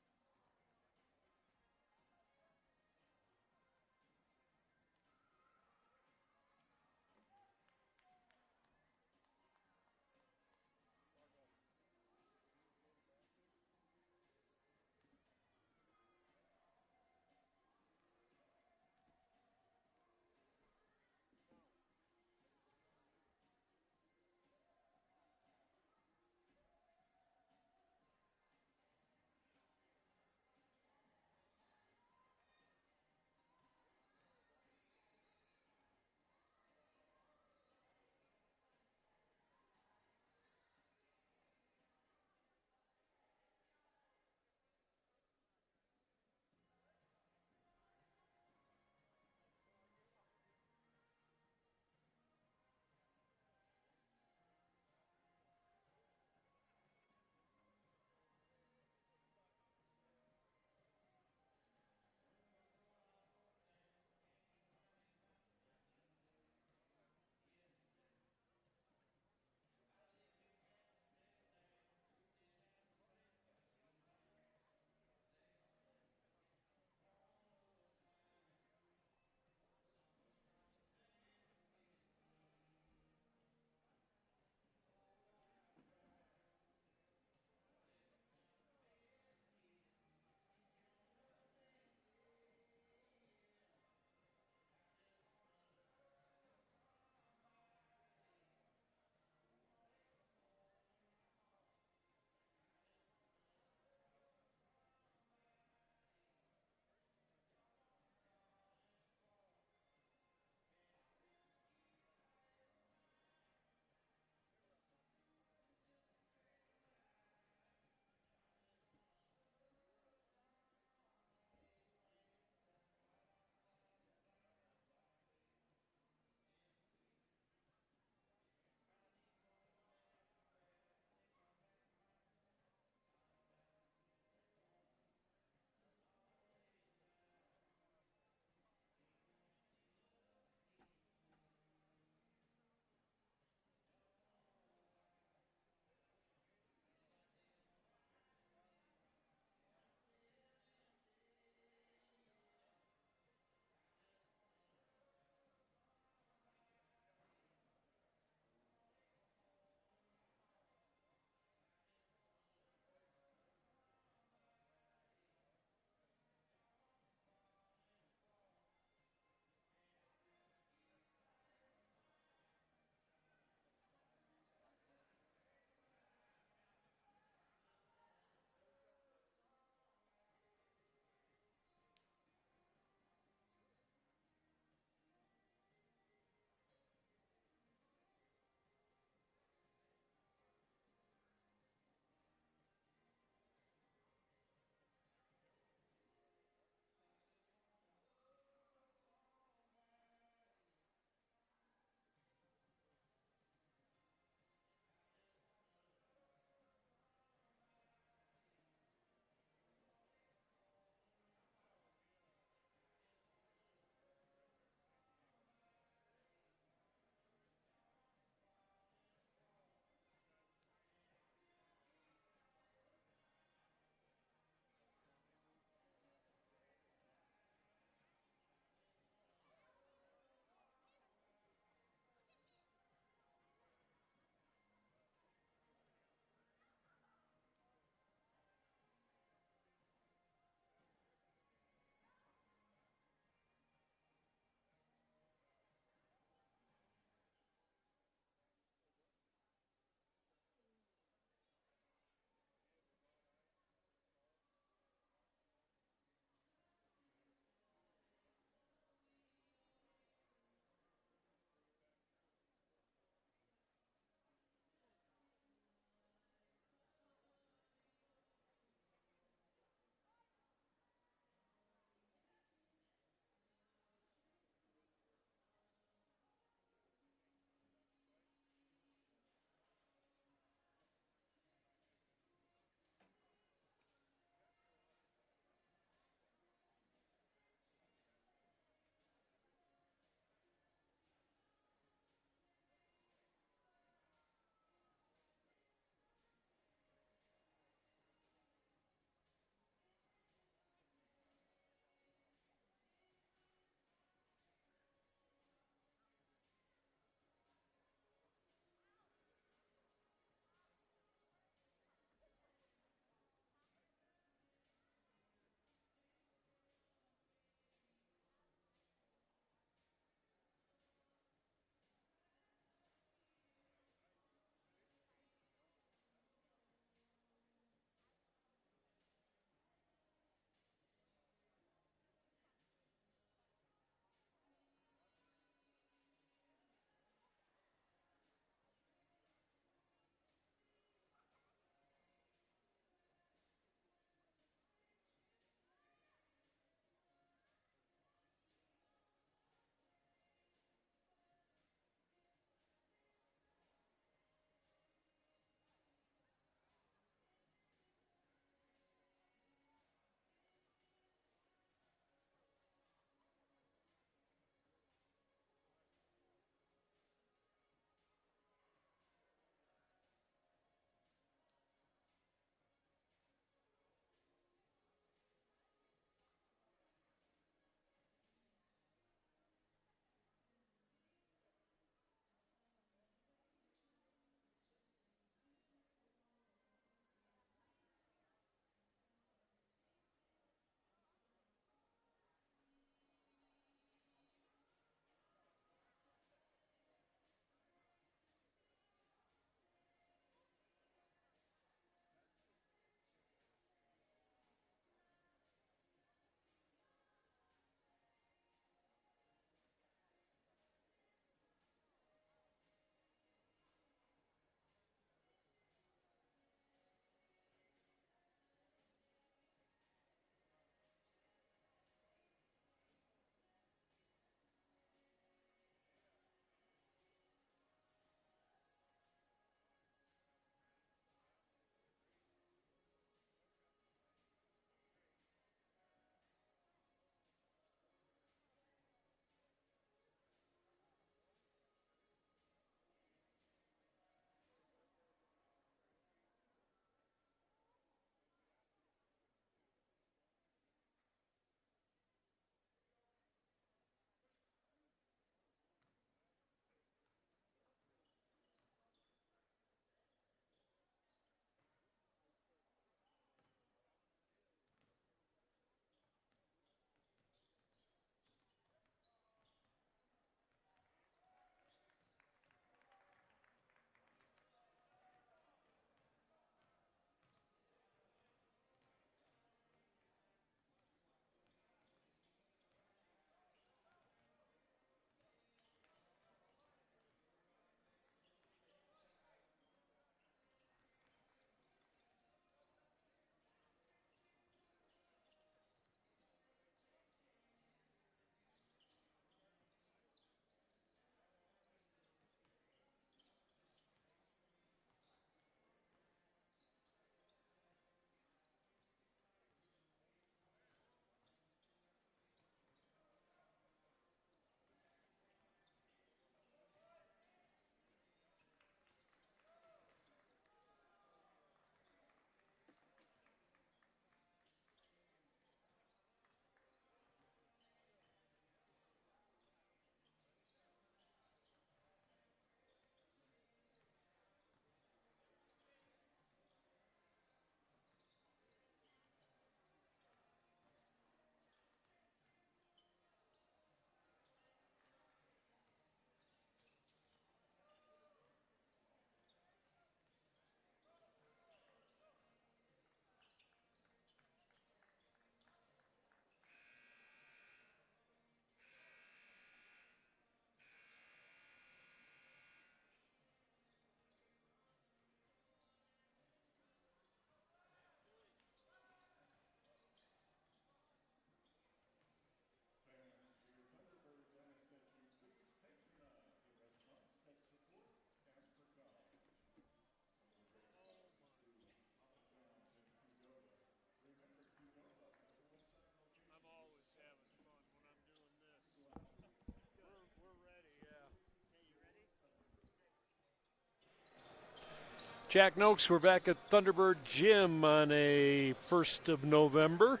Jack Noakes, we're back at Thunderbird Gym on a 1st of November.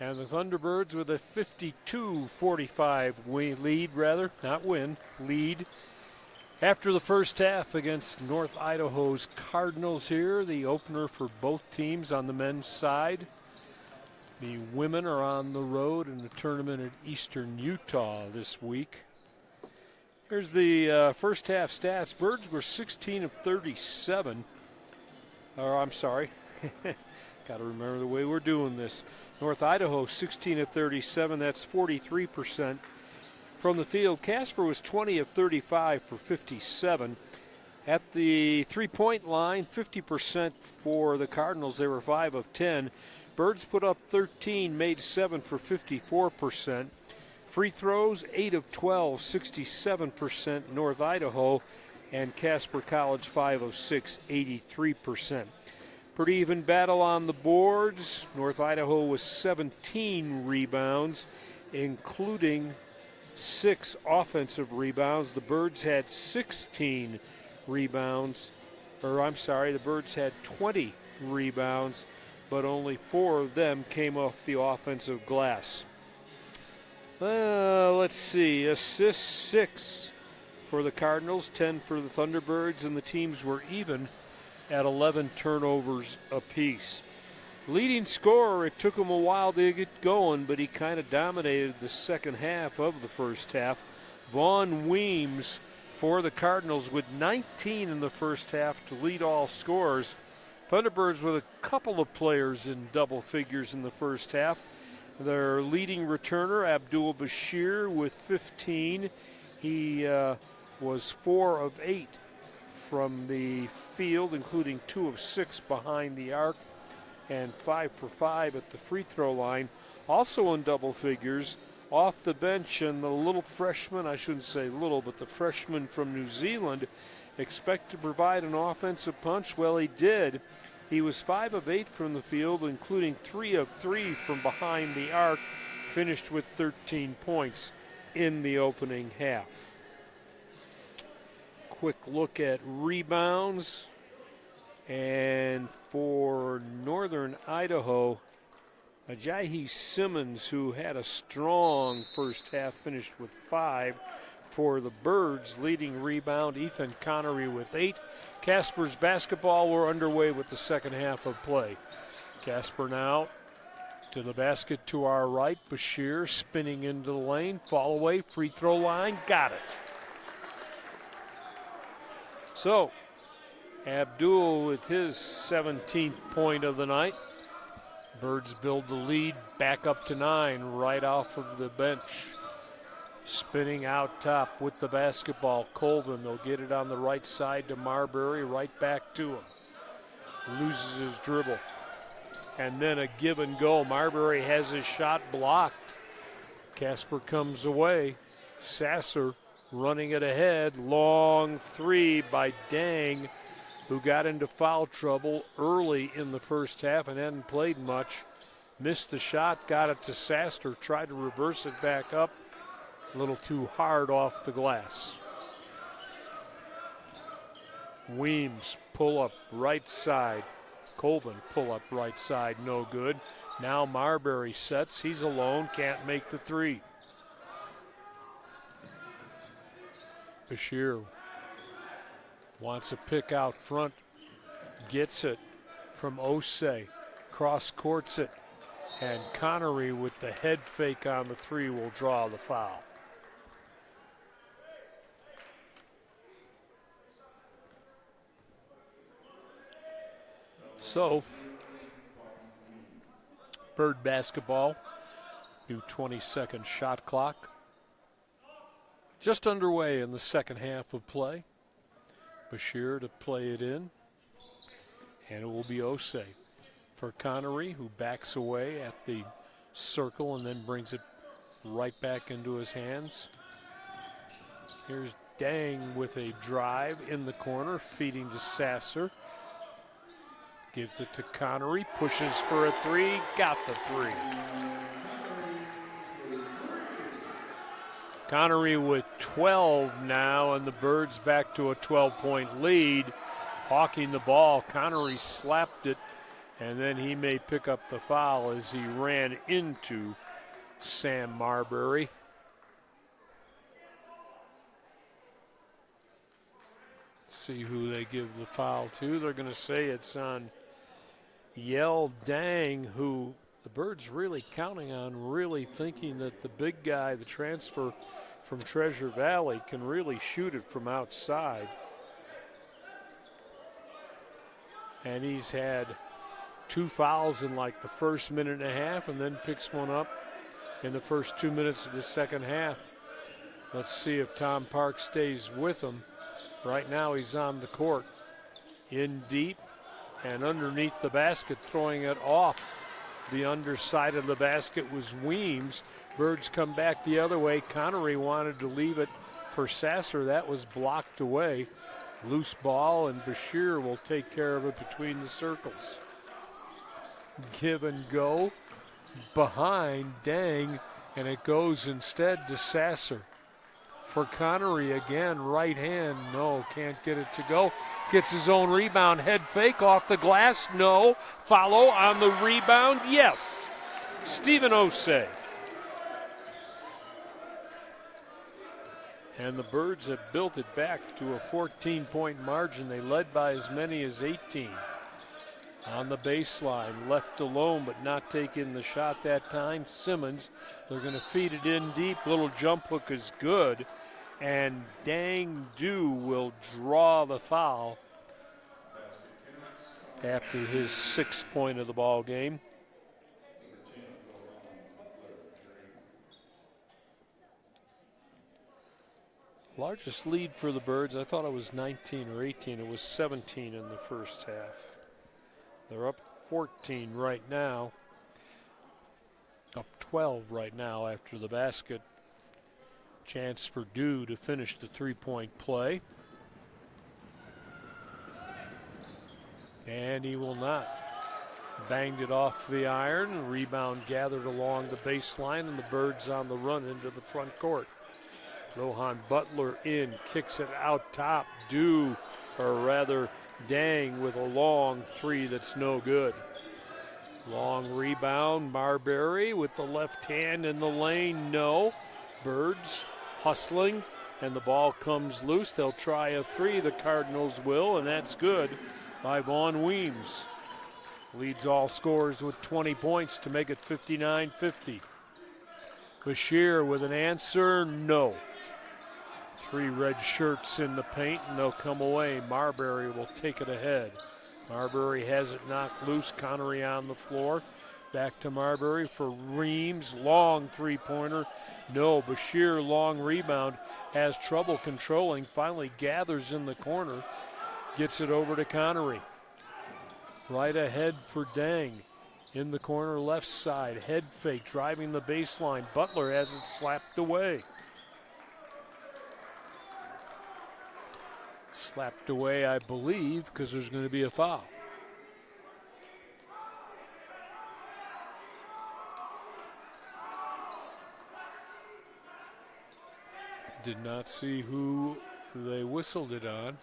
And the Thunderbirds with a 52-45 lead. After the first half against North Idaho's Cardinals here, the opener for both teams on the men's side. The women are on the road in the tournament at Eastern Utah this week. Here's the first half stats. Birds were 16 of 37. Or I'm sorry. Got to remember the way we're doing this. North Idaho 16 of 37. That's 43% from the field. Casper was 20 of 35 for 57. At the three-point line, 50% for the Cardinals. They were 5 of 10. Birds put up 13, made 7 for 54%. Free throws, 8 of 12, 67% North Idaho, and Casper College 5 of 6, 83%. Pretty even battle on the boards. North Idaho was 17 rebounds, including 6 offensive rebounds. The Birds had 16 rebounds, the Birds had 20 rebounds, but only 4 of them came off the offensive glass. Let's see, assists 6 for the Cardinals, 10 for the Thunderbirds, and the teams were even at 11 turnovers apiece. Leading scorer, it took him a while to get going, but he kind of dominated the second half of the first half. Vaughn Weems for the Cardinals with 19 in the first half to lead all scorers. Thunderbirds with a couple of players in double figures in the first half. Their leading returner, Abdul Bashir, with 15. He was 4 of 8 from the field, including 2 of 6 behind the arc, and 5 for 5 at the free throw line. Also in double figures, off the bench, and the little freshman, I shouldn't say little, but the freshman from New Zealand, expect to provide an offensive punch. Well, he did. He was 5 of 8 from the field, including 3 of 3 from behind the arc, finished with 13 points in the opening half. Quick look at rebounds. And for Northern Idaho, Ajayi Simmons, who had a strong first half, finished with 5. For the Birds, leading rebound, Ethan Connery with 8. Casper's basketball were underway with the second half of play. Casper now to the basket to our right. Bashir spinning into the lane. Fall away, free throw line, got it. So, Abdul with his 17th point of the night. Birds build the lead back up to 9 right off of the bench. Spinning out top with the basketball, Colvin. They'll get it on the right side to Marbury, right back to him. Loses his dribble. And then a give and go. Marbury has his shot blocked. Casper comes away. Sasser running it ahead. Long 3 by Dang, who got into foul trouble early in the first half and hadn't played much. Missed the shot, got it to Sasser, tried to reverse it back up. A little too hard off the glass. Weems pull up right side. Colvin pull up right side, no good. Now Marbury sets, he's alone, can't make the 3. Bashir wants a pick out front, gets it from Osei, cross courts it, and Connery with the head fake on the 3 will draw the foul. So, Bird basketball, new 20-second shot clock. Just underway in the second half of play. Bashir to play it in, and it will be Osei for Connery, who backs away at the circle and then brings it right back into his hands. Here's Dang with a drive in the corner, feeding to Sasser. Gives it to Connery, pushes for a 3, got the 3. Connery with 12 now, and the Birds back to a 12-point lead. hawking the ball. Connery slapped it, and then he may pick up the foul as he ran into Sam Marbury. See who they give the foul to. They're going to say it's on Yell Dang, who the Birds really counting on, really thinking that the big guy, the transfer from Treasure Valley, can really shoot it from outside. And he's had 2 fouls in like the first minute and a half, and then picks one up in the first 2 minutes of the second half. Let's see if Tom Park stays with him. Right now he's on the court. In deep and underneath the basket, throwing it off the underside of the basket was Weems. Birds come back the other way. Connery wanted to leave it for Sasser. That was blocked away. Loose ball, and Bashir will take care of it between the circles. Give and go behind Dang, and it goes instead to Sasser. For Connery again, right hand, no, can't get it to go. Gets his own rebound, head fake off the glass, no. Follow on the rebound, yes. Stephen Osei. And the Birds have built it back to a 14-point margin. They led by as many as 18. On the baseline, left alone but not taking the shot that time. Simmons, they're going to feed it in deep. Little jump hook is good. And Dang Du will draw the foul after his 6th point of the ball game. Largest lead for the Birds, I thought it was 19 or 18. It was 17 in the first half. They're up 14 right now. Up 12 right now after the basket. Chance for Du to finish the 3-point play. And he will not. Banged it off the iron. Rebound gathered along the baseline, and the Birds on the run into the front court. Rohan Butler in, kicks it out top. Du, or rather Dang, with a long 3 that's no good. Long rebound, Marbury with the left hand in the lane, no. Birds hustling, and the ball comes loose. They'll try a 3, the Cardinals will, and that's good by Vaughn Weems. Leads all scorers with 20 points to make it 59-50. Bashir with an answer, no. 3 red shirts in the paint, and they'll come away. Marbury will take it ahead. Marbury has it knocked loose. Connery on the floor. Back to Marbury for Reams. Long 3-pointer. No. Bashir, long rebound. Has trouble controlling. Finally gathers in the corner. Gets it over to Connery. Right ahead for Dang. In the corner left side. Head fake. Driving the baseline. Butler has it slapped away. Slapped away, I believe, because there's going to be a foul. Did not see who they whistled it on.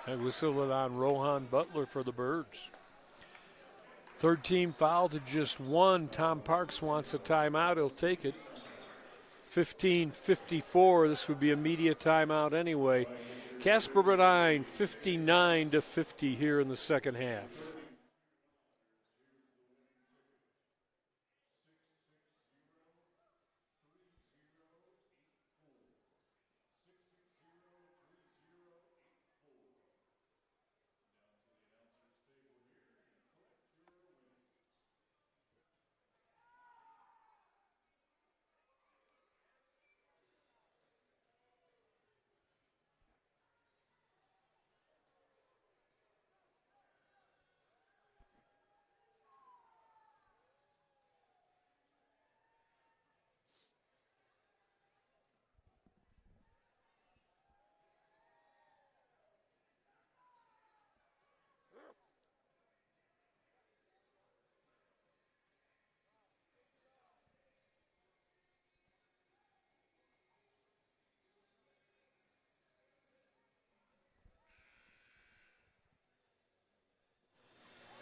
They whistled it on Rohan Butler for the Birds. Third team foul to just 1. Tom Parks wants a timeout. He'll take it. 15:54. This would be a media timeout anyway. Casper Bedine 59-50 here in the second half.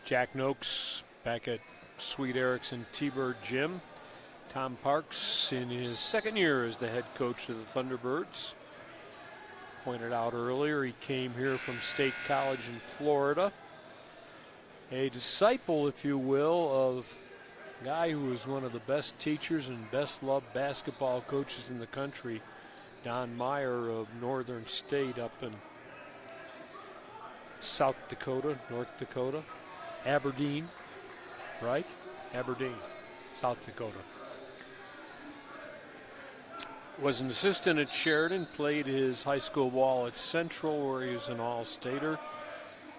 Jack Noakes back at Sweet Erickson T-Bird Gym. Tom Parks in his second year as the head coach of the Thunderbirds. Pointed out earlier, he came here from State College in Florida. A disciple, if you will, of a guy who was one of the best teachers and best loved basketball coaches in the country, Don Meyer of Northern State up in South Dakota, North Dakota, Aberdeen, right? Aberdeen, South Dakota. Was an assistant at Sheridan, played his high school ball at Central where he was an all-stater.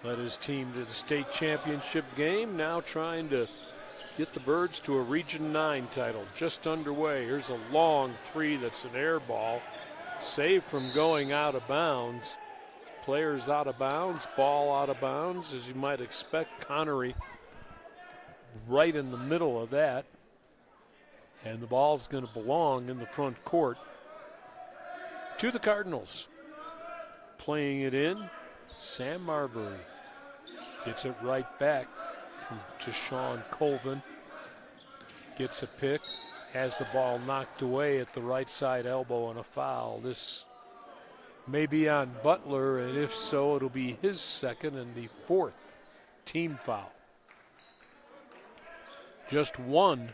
Led his team to the state championship game, now trying to get the Birds to a Region 9 title. Just underway. Here's a long three that's an air ball. Saved from going out of bounds. Players out of bounds, ball out of bounds, as you might expect. Connery right in the middle of that. And the ball's going to belong in the front court to the Cardinals. Playing it in, Sam Marbury. Gets it right back to Sean Colvin. Gets a pick, has the ball knocked away at the right side elbow and a foul. This may be on Butler, and if so, it'll be his second and the fourth team foul. Just one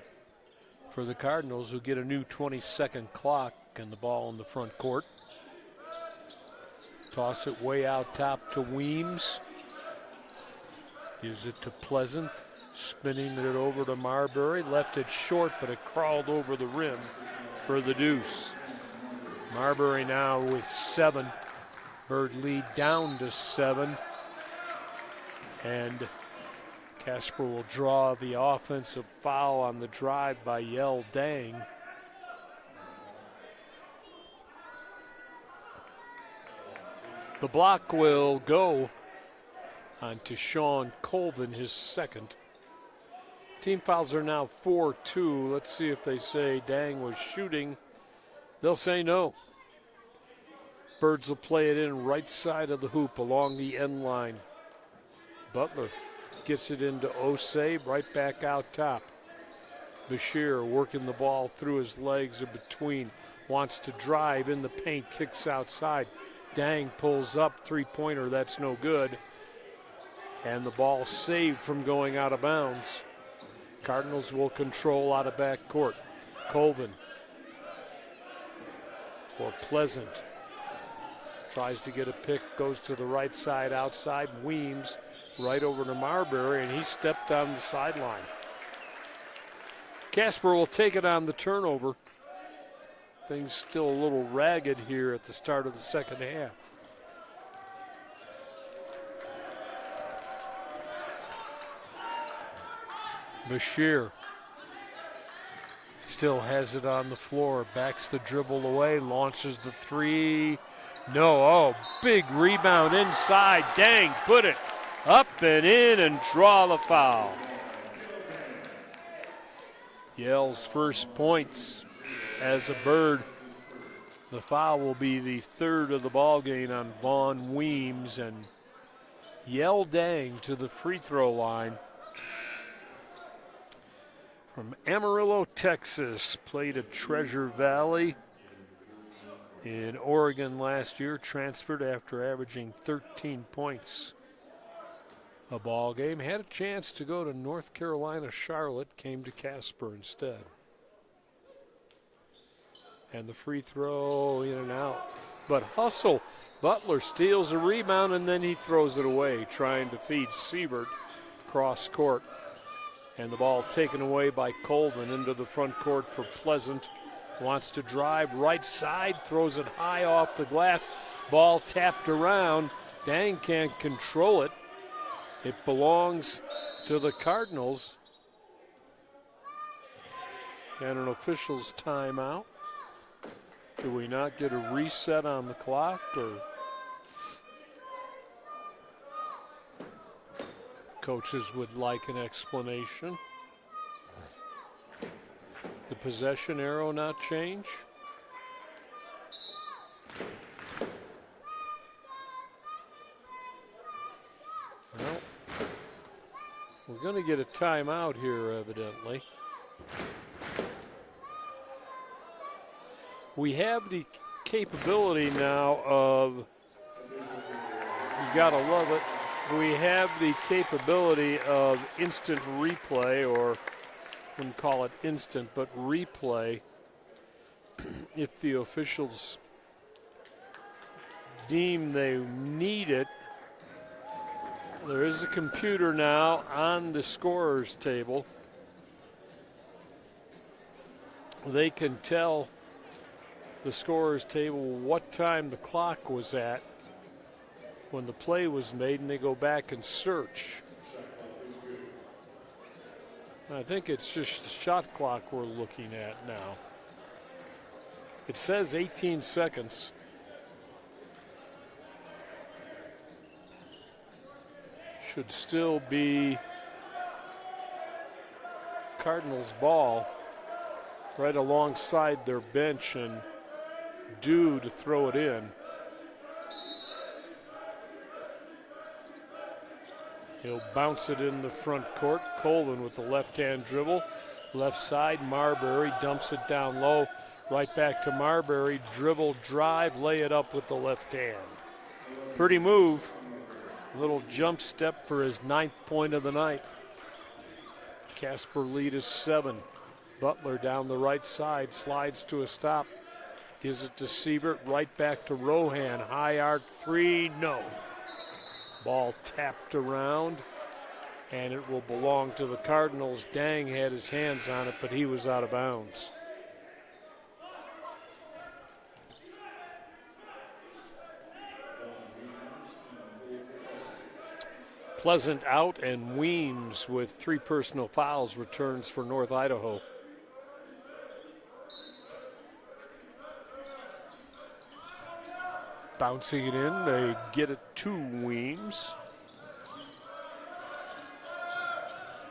for the Cardinals, who get a new 20-second clock and the ball in the front court. Toss it way out top to Weems. Gives it to Pleasant, spinning it over to Marbury. Left it short, but it crawled over the rim for the deuce. Marbury now with 7. Bird lead down to 7. And Casper will draw the offensive foul on the drive by Yell Dang. The block will go on to Sean Colvin, his second. Team fouls are now 4-2. Let's see if they say Dang was shooting. They'll say no. Birds will play it in right side of the hoop along the end line. Butler gets it into Osei, right back out top. Bashir working the ball through his legs or between. Wants to drive in the paint, kicks outside. Dang pulls up, three-pointer, that's no good. And the ball saved from going out of bounds. Cardinals will control out of back court. Colvin for Pleasant. Tries to get a pick, goes to the right side outside. Weems right over to Marbury, and he stepped on the sideline. Casper will take it on the turnover. Things still a little ragged here at the start of the second half. Bashir still has it on the floor, backs the dribble away, launches the three. No, oh, big rebound inside. Dang, put it up and in and draw the foul. Yell's first points as a Bird. The foul will be the third of the ball game on Vaughn Weems, and Yell Dang to the free throw line. From Amarillo, Texas, played at Treasure Valley in Oregon last year, transferred after averaging 13 points a ball game. Had a chance to go to North Carolina, Charlotte, came to Casper instead. And the free throw in and out. But hustle, Butler steals a rebound and then he throws it away, trying to feed Siebert cross court. And the ball taken away by Colvin into the front court for Pleasant. Wants to drive right side, throws it high off the glass. Ball tapped around. Dang can't control it. It belongs to the Cardinals. And an official's timeout. Do we not get a reset on the clock, or coaches would like an explanation? The possession arrow not change? Well, we're We're going to get a timeout here, evidently. We have the capability now of, you got to love it, we have the capability of instant replay, or I wouldn't call it instant, but replay, if the officials deem they need it. There is a computer now on the scorer's table. They can tell the scorer's table what time the clock was at when the play was made, and they go back and search. I think it's just the shot clock we're looking at now. It says 18 seconds. Should still be Cardinals ball right alongside their bench and due to throw it in. He'll bounce it in the front court. Colvin with the left-hand dribble. Left side, Marbury dumps it down low. Right back to Marbury. Dribble, drive, lay it up with the left hand. Pretty move. Little jump step for his 9th point of the night. Casper lead is 7. Butler down the right side, slides to a stop. Gives it to Sievert, right back to Rohan. High arc three, no. Ball tapped around, and it will belong to the Cardinals. Dang had his hands on it, but he was out of bounds. Pleasant out, and Weems with 3 personal fouls returns for North Idaho. Bouncing it in, they get it to Weems.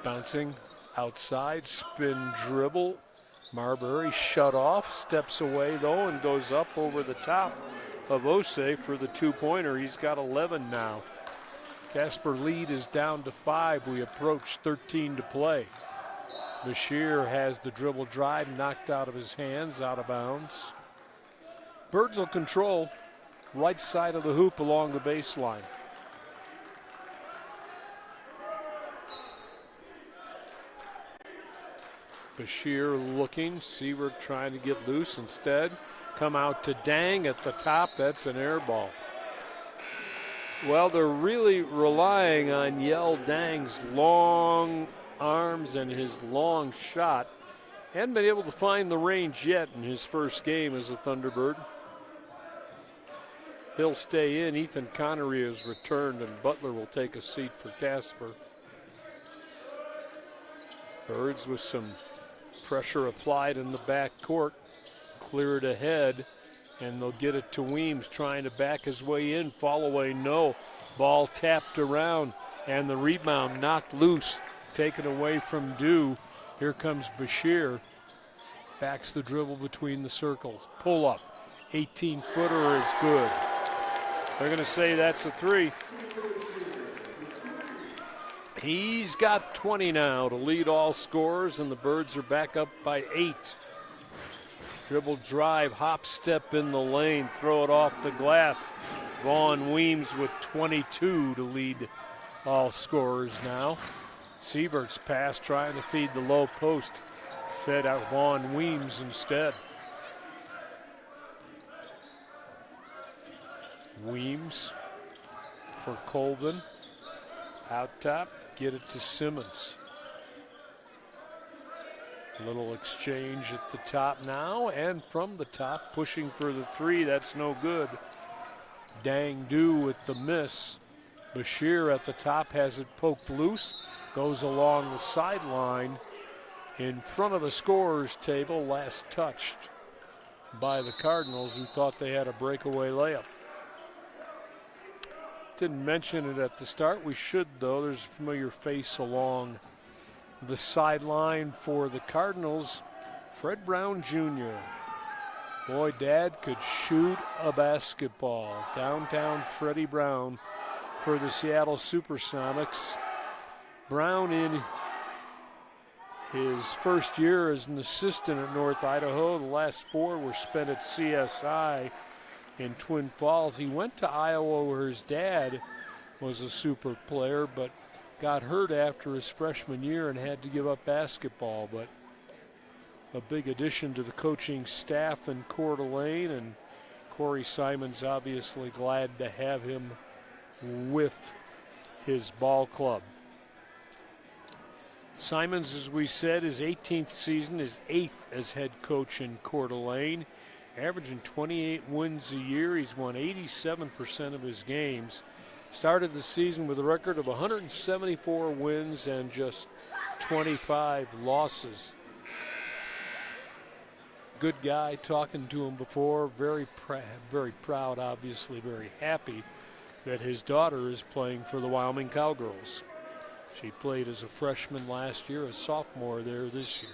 Bouncing outside, spin dribble. Marbury shut off, steps away though, and goes up over the top of Osei for the 2-pointer. He's got 11 now. Casper lead is down to 5. We approach 13 to play. Bashir has the dribble drive knocked out of his hands, out of bounds. Birds will control right side of the hoop along the baseline. Bashir looking, Sievert trying to get loose instead. Come out to Dang at the top, that's an air ball. Well, they're really relying on Yell Dang's long arms and his long shot. Hadn't been able to find the range yet in his first game as a Thunderbird. He'll stay in. Ethan Connery has returned, and Butler will take a seat for Casper. Birds with some pressure applied in the back court. Clear it ahead, and they'll get it to Weems, trying to back his way in. Fall away, no. Ball tapped around, and the rebound knocked loose, taken away from Dew. Here comes Bashir. Backs the dribble between the circles. Pull up. 18-footer is good. They're going to say that's a 3. He's got 20 now to lead all scorers, and the Birds are back up by 8. Dribble drive, hop step in the lane, throw it off the glass. Vaughn Weems with 22 to lead all scorers now. Sievert's pass trying to feed the low post. Fed out Vaughn Weems instead. Weems for Colvin. Out top, get it to Simmons. Little exchange at the top now, and from the top, pushing for the 3, that's no good. Dang Do with the miss. Bashir at the top has it poked loose, goes along the sideline in front of the scorer's table, last touched by the Cardinals, who thought they had a breakaway layup. Didn't mention it at the start. We should, though. There's a familiar face along the sideline for the Cardinals. Fred Brown Jr. Boy, Dad could shoot a basketball. Downtown Freddie Brown for the Seattle Supersonics. Brown in his first year as an assistant at North Idaho. The last 4 were spent at CSI in Twin Falls. He went to Iowa where his dad was a super player, but got hurt after his freshman year and had to give up basketball. But a big addition to the coaching staff in Coeur d'Alene, and Corey Simon's obviously glad to have him with his ball club. Simons, as we said, his 18th season, his 8th as head coach in Coeur d'Alene, averaging 28 wins a year. He's won 87% of his games. Started the season with a record of 174 wins and just 25 losses. Good guy, talking to him before, very proud, obviously very happy that his daughter is playing for the Wyoming Cowgirls. She played as a freshman last year, a sophomore there this year.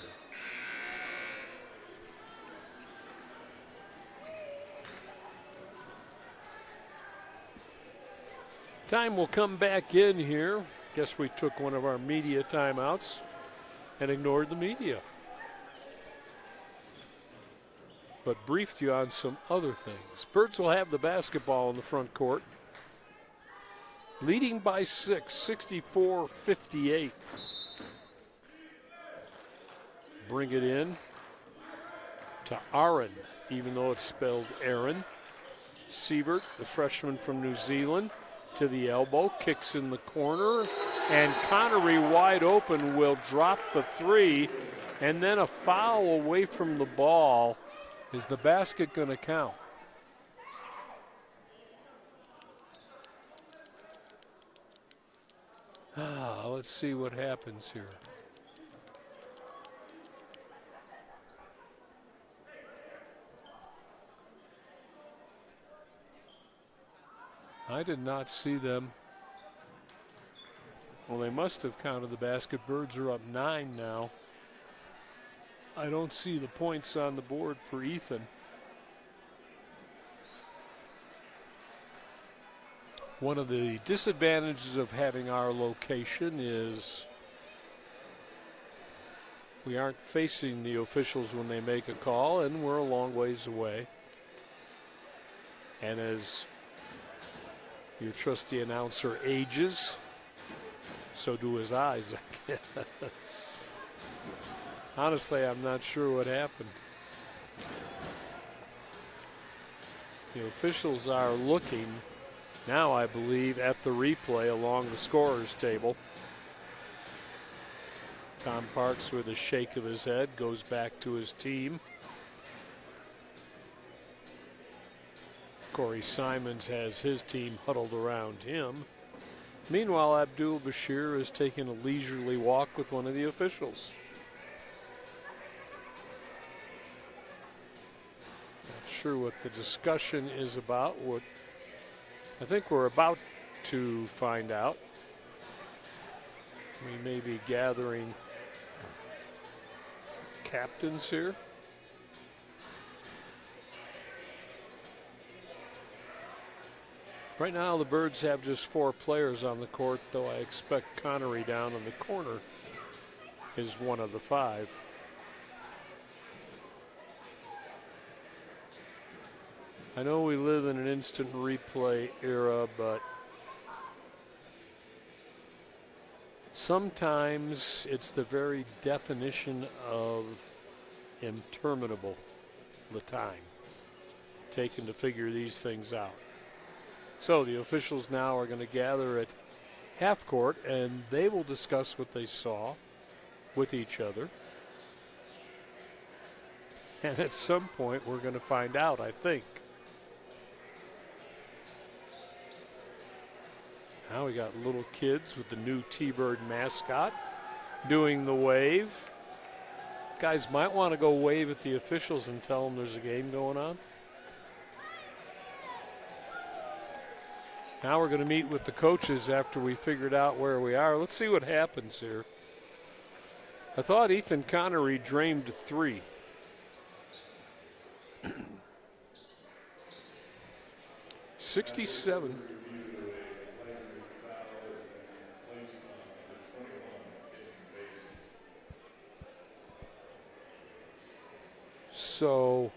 Time will come back in here. Guess we took one of our media timeouts and ignored the media, but briefed you on some other things. Birds will have the basketball in the front court, leading by 6, 64-58. Bring it in to Aaron, even though it's spelled Aaron. Sievert, the freshman from New Zealand, to the elbow, kicks in the corner, and Connery wide open will drop the 3, and then a foul away from the ball. Is the basket going to count? Let's see what happens here. I did not see them. Well, they must have counted the basket. Birds are up 9 now. I don't see the points on the board for Ethan. One of the disadvantages of having our location is we aren't facing the officials when they make a call, and we're a long ways away. And as your trusty announcer ages, so do his eyes, I guess. Honestly, I'm not sure what happened. The officials are looking now, I believe, at the replay along the scorer's table. Tom Parks, with a shake of his head, goes back to his team. Corey Simons has his team huddled around him. Meanwhile, Abdul Bashir is taking a leisurely walk with one of the officials. Not sure what the discussion is about. What I think we're about to find out. We may be gathering captains here. Right now, the Birds have just 4 players on the court, though I expect Connery down in the corner is one of the 5. I know we live in an instant replay era, but sometimes it's the very definition of interminable, the time taken to figure these things out. So the officials now are going to gather at half court, and they will discuss what they saw with each other. And at some point, we're going to find out, I think. Now we got little kids with the new T-Bird mascot doing the wave. Guys might want to go wave at the officials and tell them there's a game going on. Now we're going to meet with the coaches after we figured out where we are. Let's see what happens here. I thought Ethan Connery drained 3. $67. So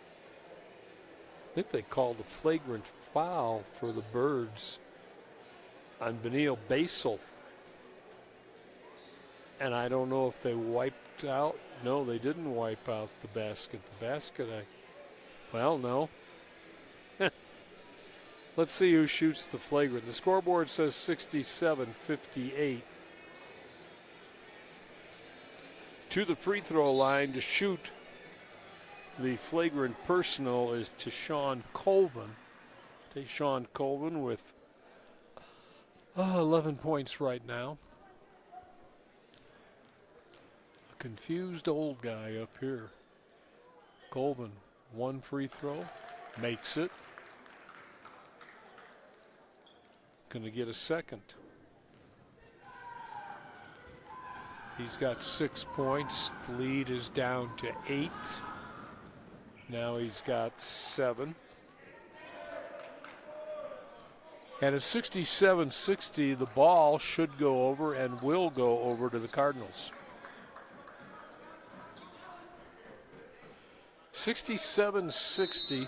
I think they called a flagrant foul for the Birds on Benil Basel. And I don't know if they wiped out. No, they didn't wipe out the basket. The basket, well, no. Let's see who shoots the flagrant. The scoreboard says 67-58. To the free throw line to shoot the flagrant personal is Tayshawn Colvin. Tayshawn Colvin with 11 points right now. A confused old guy up here. Colvin, one free throw, makes it. Going to get a second. He's got 6 points. The lead is down to 8. Now he's got 7. And at 67-60, the ball should go over and will go over to the Cardinals. 67-60.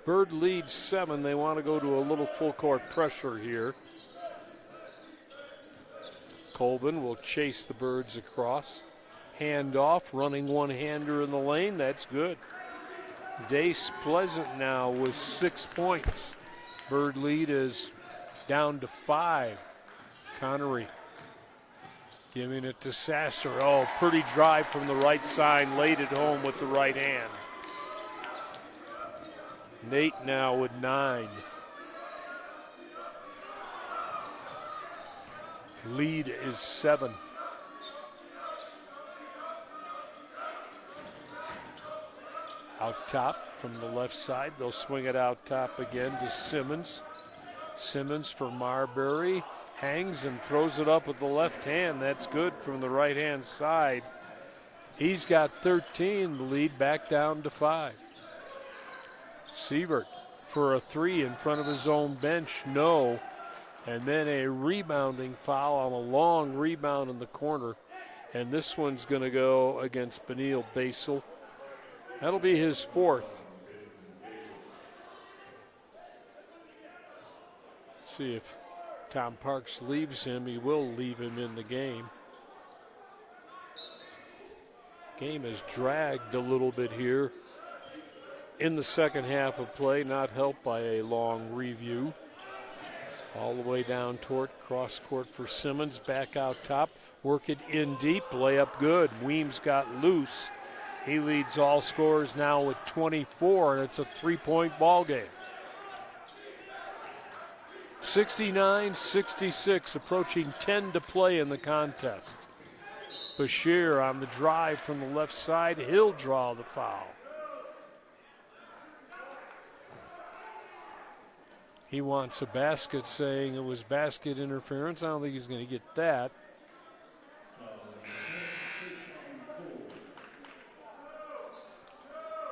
Bird leads 7. They want to go to a little full court pressure here. Colvin will chase the Birds across. Hand off, running one-hander in the lane. That's good. Dace Pleasant now with 6 points. Bird lead is down to 5. Connery giving it to Sasser. Oh, pretty drive from the right side, laid it home with the right hand. Nate now with 9. Lead is 7. Out top from the left side. They'll swing it out top again to Simmons. Simmons for Marbury. Hangs and throws it up with the left hand. That's good from the right-hand side. He's got 13. The lead back down to 5. Sievert for a 3 in front of his own bench. No. And then a rebounding foul on a long rebound in the corner. And this one's going to go against Benil Basel. That'll be his 4th. See if Tom Parks leaves him. He will leave him in the game. Game has dragged a little bit here in the second half of play, not helped by a long review. All the way down toward cross court for Simmons. Back out top. Work it in deep. Layup good. Weems got loose. He leads all scorers now with 24, and it's a 3-point ball game. 69-66, approaching 10 to play in the contest. Bashir on the drive from the left side. He'll draw the foul. He wants a basket, saying it was basket interference. I don't think he's going to get that.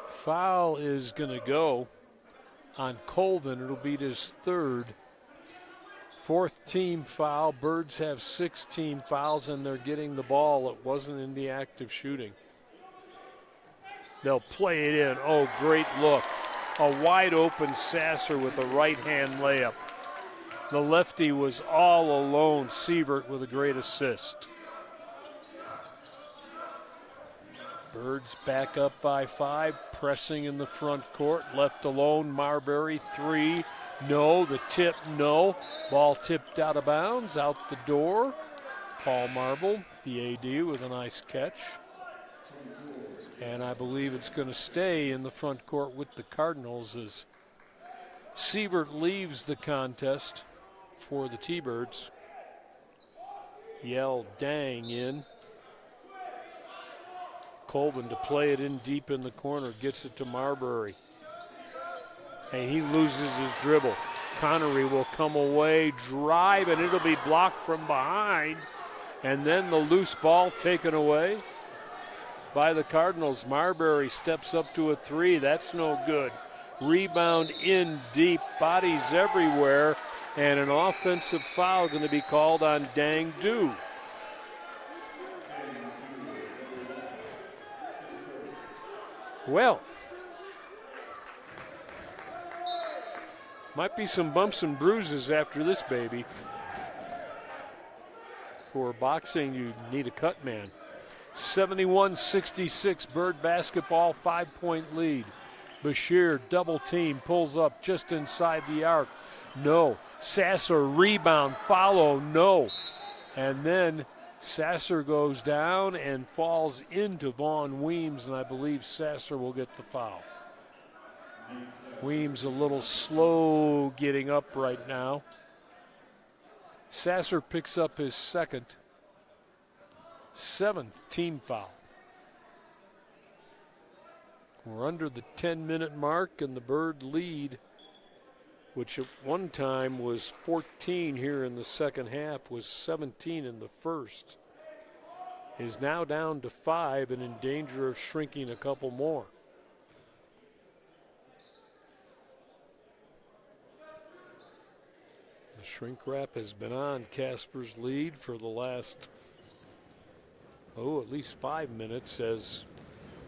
Foul is going to go on Colvin. It'll be his 3rd. 4th team foul. Birds have 6 team fouls, and they're getting the ball. It wasn't in the act of shooting. They'll play it in. Oh, great look. A wide open Sasser with a right-hand layup. The lefty was all alone. Sievert with a great assist. Birds back up by 5, pressing in the front court. Left alone, Marbury, 3. No, the tip, no. Ball tipped out of bounds, out the door. Paul Marble, the AD, with a nice catch. And I believe it's going to stay in the front court with the Cardinals as Sievert leaves the contest for the T-Birds. Yell dang in. Colvin to play it in deep in the corner, gets it to Marbury. And he loses his dribble. Connery will come away, drive, and it'll be blocked from behind. And then the loose ball taken away by the Cardinals. Marbury steps up to a 3. That's no good. Rebound in deep, bodies everywhere, and an offensive foul going to be called on Dang Du. Well, might be some bumps and bruises after this baby. For boxing, you need a cut man. 71-66, Bird basketball, 5-point lead. Bashir, double team, pulls up just inside the arc. No. Sasser, rebound, follow, no. And then Sasser goes down and falls into Vaughn Weems, and I believe Sasser will get the foul. Weems a little slow getting up right now. Sasser picks up his seventh team foul. We're under the 10-minute mark, and the Bird lead, which at one time was 14 here in the second half, was 17 in the first, is now down to 5 and in danger of shrinking a couple more. The shrink wrap has been on Casper's lead for the last, at least 5 minutes as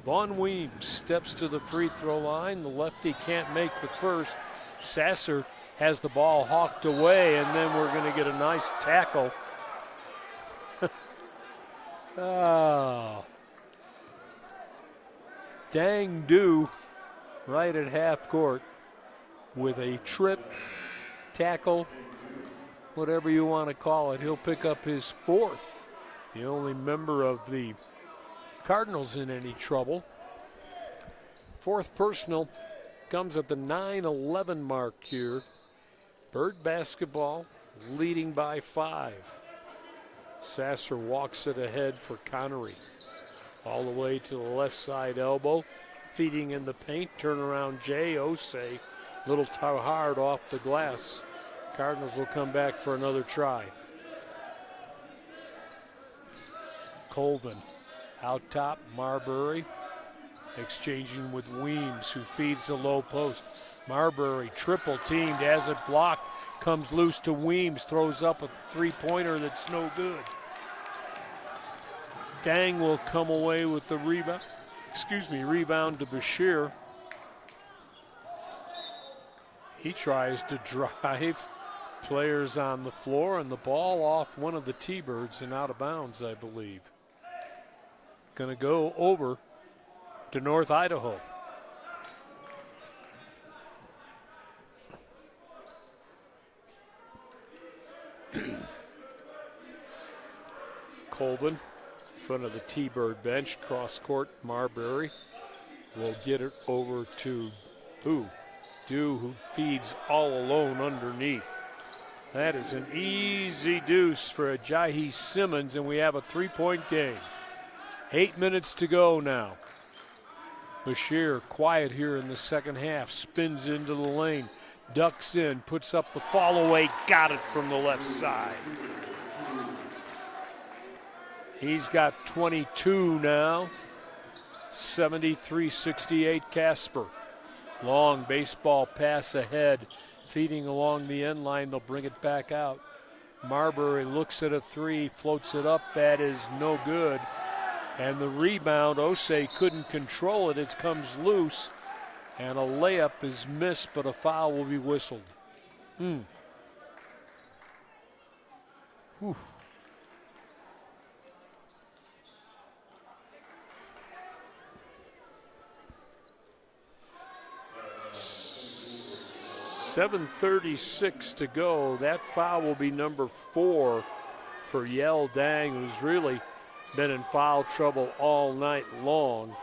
Vaughn Weems steps to the free throw line. The lefty can't make the first. Sasser has the ball hawked away, and then we're going to get a nice tackle. Dang Do right at half court with a trip, tackle, whatever you want to call it. He'll pick up his 4th. The only member of the Cardinals in any trouble. 4th personal comes at the 9-11 mark here. Bird basketball leading by 5. Sasser walks it ahead for Connery. All the way to the left side elbow. Feeding in the paint. Turnaround Jay Osei. Little too hard off the glass. Cardinals will come back for another try. Colvin out top, Marbury exchanging with Weems, who feeds the low post. Marbury triple teamed, has it blocked, comes loose to Weems, throws up a three-pointer that's no good. Dang will come away with the rebound. Rebound to Bashir. He tries to drive. Players on the floor, and the ball off one of the T-Birds and out of bounds, I believe. Going to go over to North Idaho. Colvin in front of the T-Bird bench, cross court. Marbury will get it over to who feeds all alone underneath. That is an easy deuce for Ajayi Simmons, and we have a 3-point game. 8 minutes to go now. Bashir quiet here in the second half, spins into the lane, ducks in, puts up the fall away, got it from the left side. He's got 22 now. 73-68 Casper. Long baseball pass ahead, feeding along the end line. They'll bring it back out. Marbury looks at a 3, floats it up. That is no good. And the rebound, Osei couldn't control it. It comes loose, and a layup is missed, but a foul will be whistled. Whew. 7:36 to go. That foul will be number 4 for Yell Dang, who's really been in foul trouble all night long.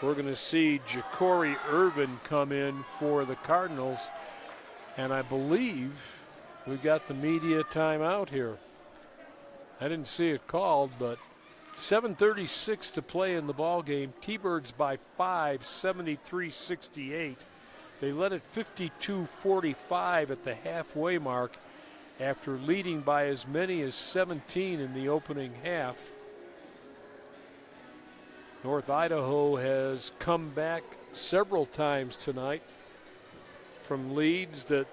We're going to see Ja'Cory Irvin come in for the Cardinals, and I believe we've got the media timeout here. I didn't see it called, but 7:36 to play in the ball game. T-Birds by 5, 73-68. They led it 52-45 at the halfway mark after leading by as many as 17 in the opening half. North Idaho has come back several times tonight from leads that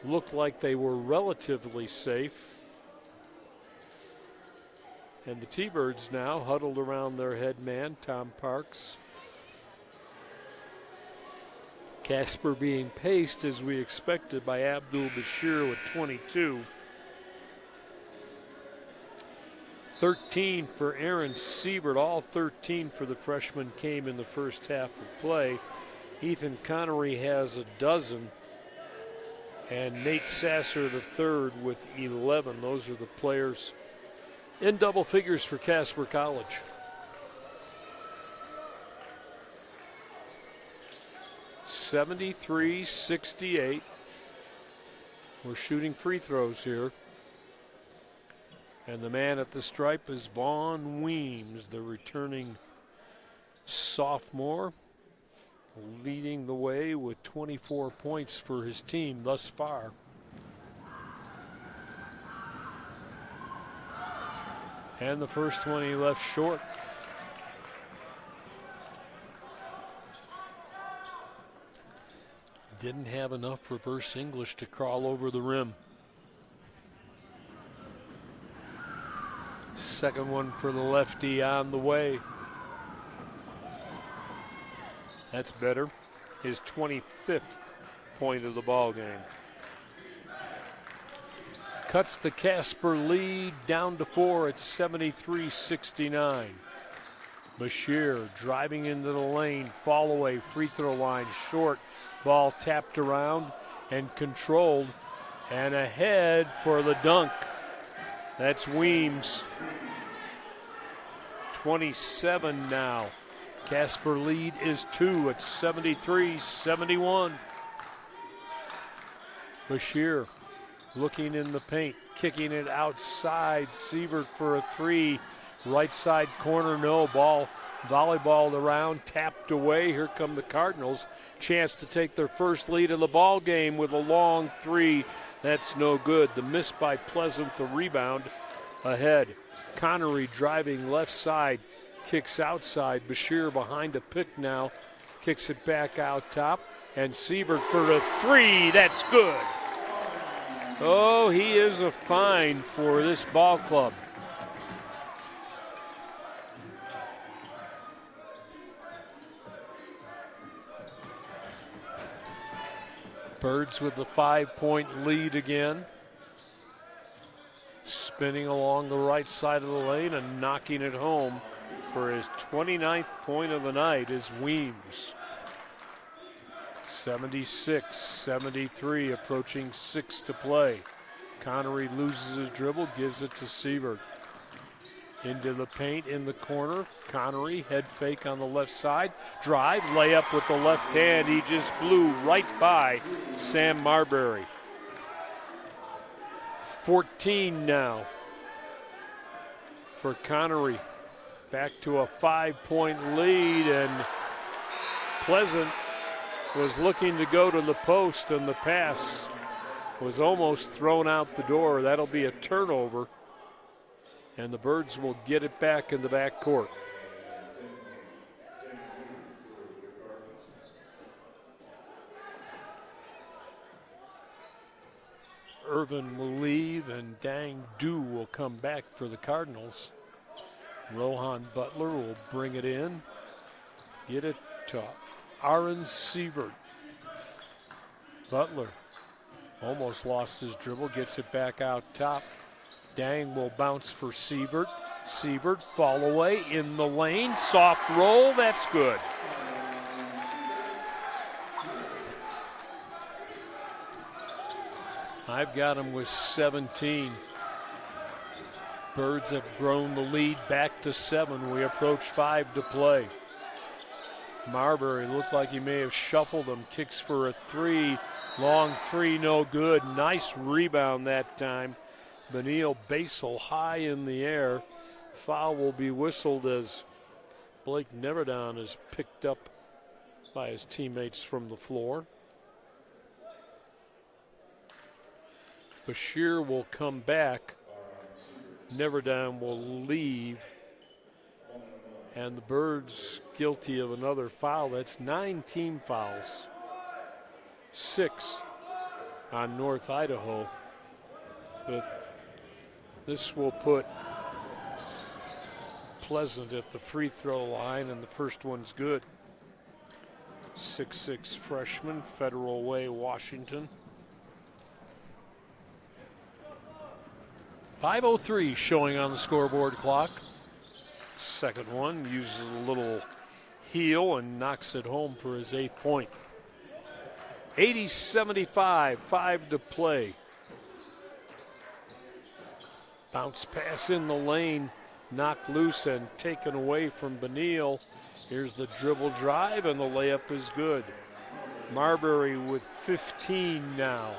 looked like they were relatively safe. And the T-Birds now huddled around their head man, Tom Parks, Casper being paced as we expected by Abdul Bashir with 22. 13 for Aaron Siebert. All 13 for the freshman came in the first half of play. Ethan Connery has a dozen. And Nate Sasser the third with 11. Those are the players in double figures for Casper College. (73-68). We're shooting free throws here. And the man at the stripe is Vaughn Weems, the returning sophomore, leading the way with 24 points for his team thus far. And the first one he left short. Didn't have enough reverse English to crawl over the rim. Second one for the lefty on the way. That's better. His 25th point of the ball game. Cuts the Casper lead down to 4 at 73-69. Bashir driving into the lane, fall away, free throw line short. Ball tapped around and controlled, and ahead for the dunk. That's Weems. 27 now. Casper lead is 2 at 73-71. Bashir looking in the paint, kicking it outside. Sievert for a three. Right side corner, no. Ball volleyballed around, tapped away. Here come the Cardinals. Chance to take their first lead of the ball game with a long three. That's no good. The miss by Pleasant, the rebound ahead. Connery driving left side, kicks outside. Bashir behind a pick now, kicks it back out top. And Sievert for a three. That's good. Oh, he is a find for this ball club. Birds with the 5-point lead again. Spinning along the right side of the lane and knocking it home for his 29th point of the night is Weems. 76-73, approaching 6 to play. Connery loses his dribble, gives it to Sievert. Into the paint in the corner. Connery, head fake on the left side. Drive, layup with the left hand. He just flew right by Sam Marbury. 14 now for Connery. Back to a 5-point lead, and Pleasant was looking to go to the post, and the pass was almost thrown out the door. That'll be a turnover, and the Birds will get it back in the backcourt. Irvin will leave, and Dang Du will come back for the Cardinals. Rohan Butler will bring it in. Get it to Aaron Sievert. Butler almost lost his dribble, gets it back out top. Dang will bounce for Sievert. Sievert fall away in the lane. Soft roll, that's good. I've got him with 17. Birds have grown the lead back to 7. We approach 5 to play. Marbury looked like he may have shuffled him. Kicks for a three. Long three, no good. Nice rebound that time. Benil Basel high in the air. Foul will be whistled as Blake Neverdon is picked up by his teammates from the floor. Bashir will come back. Neverdon will leave. And the Birds guilty of another foul. That's 9 team fouls. 6 on North Idaho. But this will put Pleasant at the free throw line, and the first one's good. 6'6" freshman, Federal Way, Washington. 5:03 showing on the scoreboard clock. Second one uses a little heel and knocks it home for his 8th point. 80-75, 5 to play. Bounce pass in the lane, knocked loose and taken away from Benil. Here's the dribble drive, and the layup is good. Marbury with 15 now.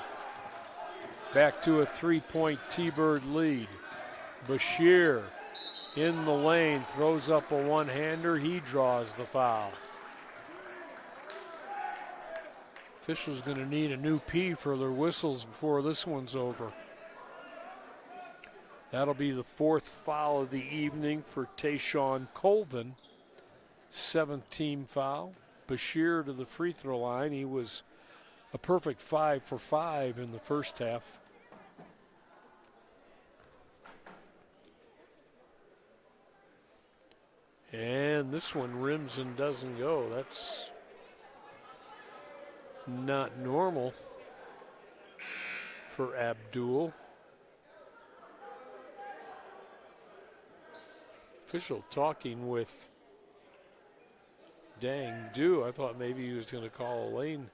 Back to a 3-point T-Bird lead. Bashir in the lane, throws up a one-hander. He draws the foul. Officials going to need a new P for their whistles before this one's over. That'll be the 4th foul of the evening for Tayshawn Colvin. 7th team foul. Bashir to the free throw line. He was a perfect 5 for 5 in the first half. And this one rims and doesn't go. That's not normal for Abdul. Official talking with Dang Do. I thought maybe he was going to call a lane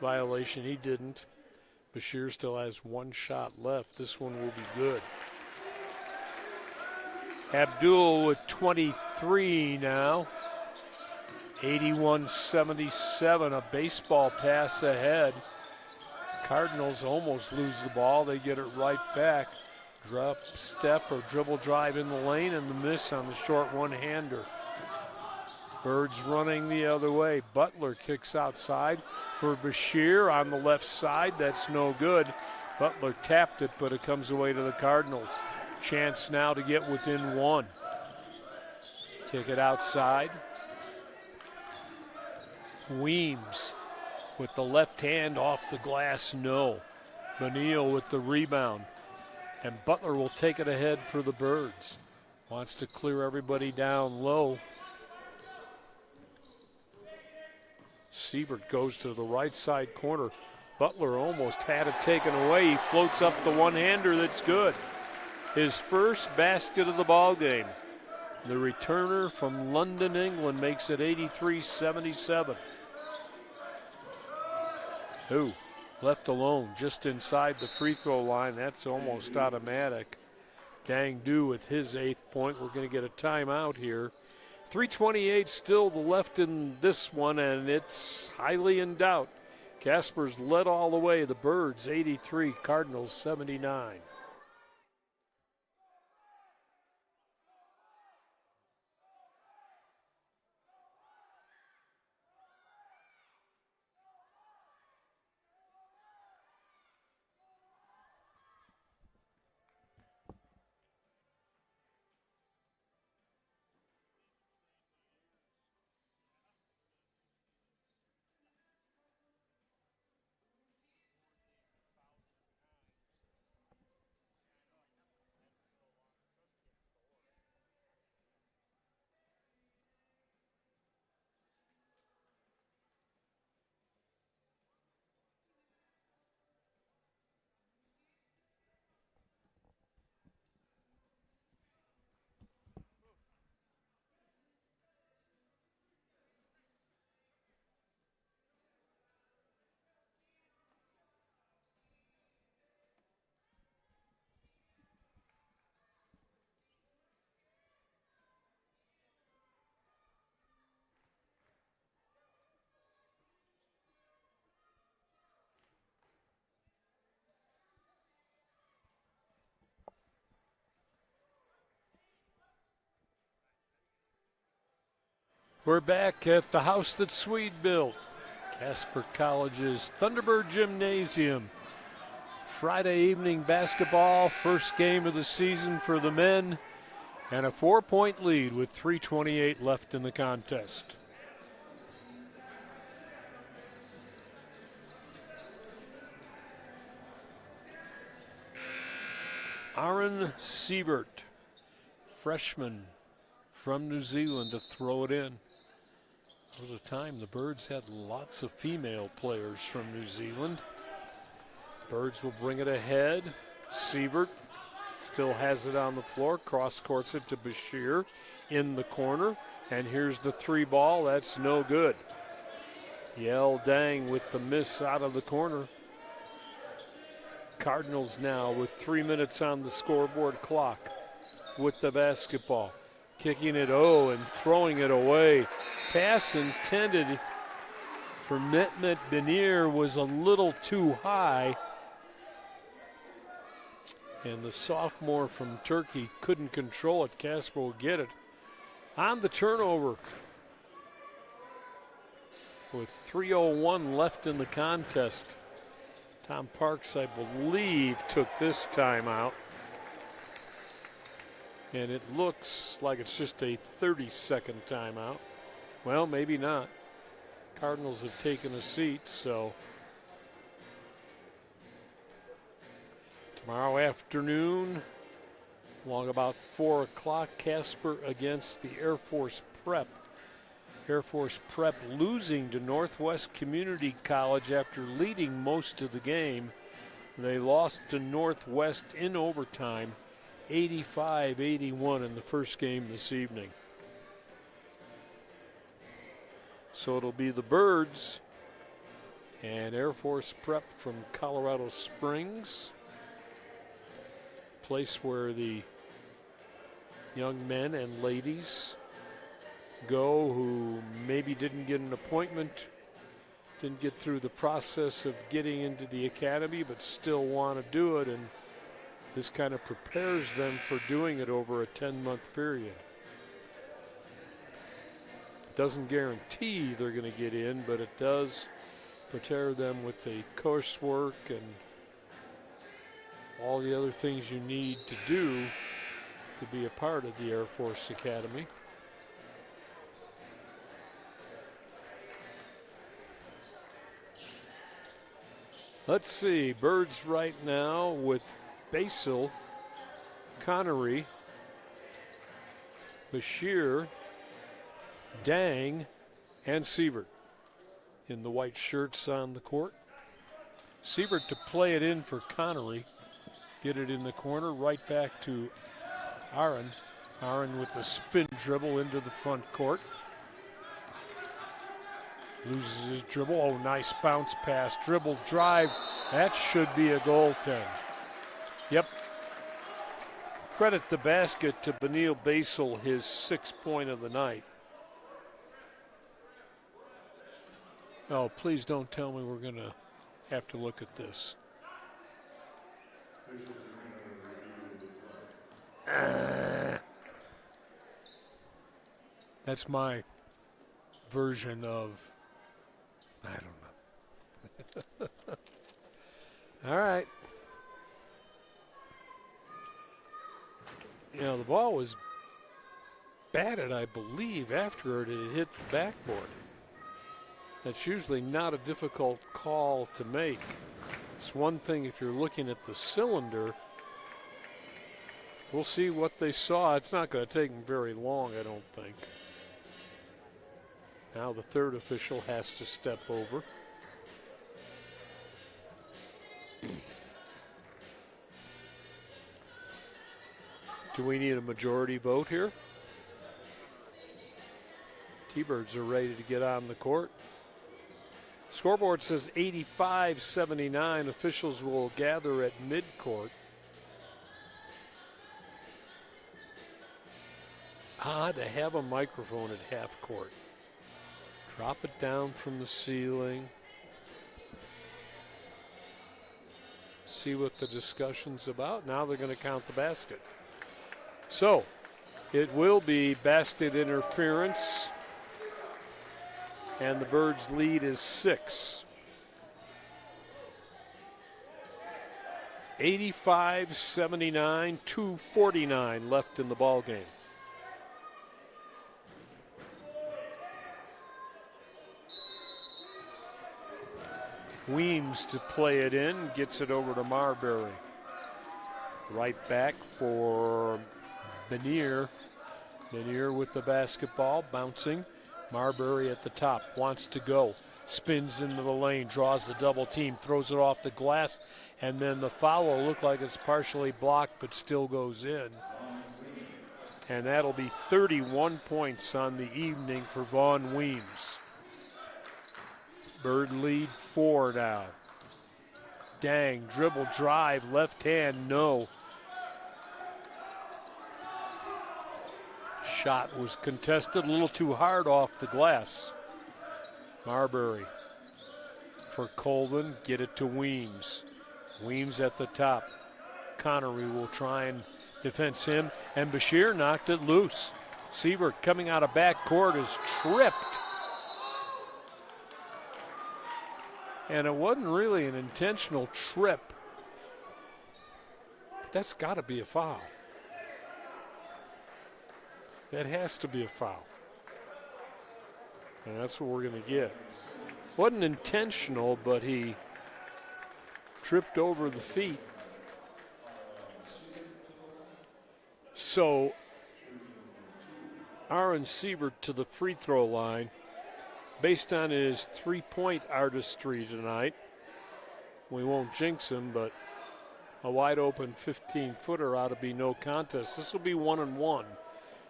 violation. He didn't. Bashir still has 1 shot left. This one will be good. Abdul with 23 now. 81-77, a baseball pass ahead. Cardinals almost lose the ball. They get it right back. Drop, step, or dribble drive in the lane, and the miss on the short one-hander. Birds running the other way. Butler kicks outside for Bashir on the left side. That's no good. Butler tapped it, but it comes away to the Cardinals. Chance now to get within 1. Kick it outside. Weems with the left hand off the glass, no. Benil with the rebound. And Butler will take it ahead for the Birds. Wants to clear everybody down low. Siebert goes to the right side corner. Butler almost had it taken away. He floats up the one-hander that's good. His first basket of the ball game. The returner from London, England makes it 83-77. Who? Left alone just inside the free throw line. That's almost automatic. Dang Do with his 8th point. We're going to get a timeout here. 3:28 still the left in this one, and it's highly in doubt. Casper's led all the way. The Birds 83, Cardinals 79. We're back at the house that Swede built, Casper College's Thunderbird Gymnasium. Friday evening basketball, first game of the season for the men, and a 4-point lead with 3:28 left in the contest. Aaron Siebert, freshman from New Zealand, to throw it in. There was a time the Birds had lots of female players from New Zealand. Birds will bring it ahead. Sievert still has it on the floor, cross-courts it to Bashir in the corner, and here's the 3-ball. That's no good. Yell Dang with the miss out of the corner. Cardinals now with 3 minutes on the scoreboard clock with the basketball. Kicking it and throwing it away. Pass intended for Mehmet Benir was a little too high. And the sophomore from Turkey couldn't control it. Casper will get it. On the turnover. With 3:01 left in the contest. Tom Parks, I believe, took this timeout. And it looks like it's just a 30-second timeout. Well, maybe not. Cardinals have taken a seat, so. Tomorrow afternoon, along about 4 o'clock, Casper against the Air Force Prep. Air Force Prep losing to Northwest Community College after leading most of the game. They lost to Northwest in overtime, 85-81 in the first game this evening. So it'll be the Birds and Air Force Prep from Colorado Springs, place where the young men and ladies go who maybe didn't get an appointment, didn't get through the process of getting into the academy, but still want to do it, and this kind of prepares them for doing it over a 10-month period. It doesn't guarantee they're going to get in, but it does prepare them with the coursework and all the other things you need to do to be a part of the Air Force Academy. Let's see, Birds right now with Basil, Connery, Bashir, Dang, and Sievert in the white shirts on the court. Sievert to play it in for Connery. Get it in the corner, right back to Aaron. Aaron with the spin dribble into the front court. Loses his dribble. Oh, nice bounce pass. Dribble drive. That should be a goaltend. Yep. Credit the basket to Benil Basil, his 6th point of the night. Oh, please don't tell me we're going to have to look at this. That's my version of, I don't know. All right. You know, the ball was batted, I believe, after it had hit the backboard. That's usually not a difficult call to make. It's one thing if you're looking at the cylinder. We'll see what they saw. It's not going to take them very long, I don't think. Now the third official has to step over. Do we need a majority vote here? T-Birds are ready to get on the court. Scoreboard says 85-79. Officials will gather at midcourt. Odd to have a microphone at half court. Drop it down from the ceiling. See what the discussion's about. Now they're going to count the basket. So it will be basket interference. And the Birds' lead is 6. 85-79, 2:49 left in the ball game. Weems to play it in, gets it over to Marbury. Right back for Benir. Benir with the basketball, bouncing. Marbury at the top, wants to go. Spins into the lane, draws the double team, throws it off the glass, and then the foul will look like it's partially blocked but still goes in. And that'll be 31 points on the evening for Vaughn Weems. Bird lead 4 now. Dang, dribble drive, left hand, no. Shot was contested, a little too hard off the glass. Marbury for Colvin, get it to Weems. Weems at the top. Connery will try and defense him, and Bashir knocked it loose. Sievert coming out of backcourt is tripped. And it wasn't really an intentional trip. That's got to be a foul. That has to be a foul. And that's what we're going to get. Wasn't intentional, but he tripped over the feet. So Aaron Sievert to the free throw line based on his three-point artistry tonight. We won't jinx him, but a wide open 15-footer ought to be no contest. This will be 1-1.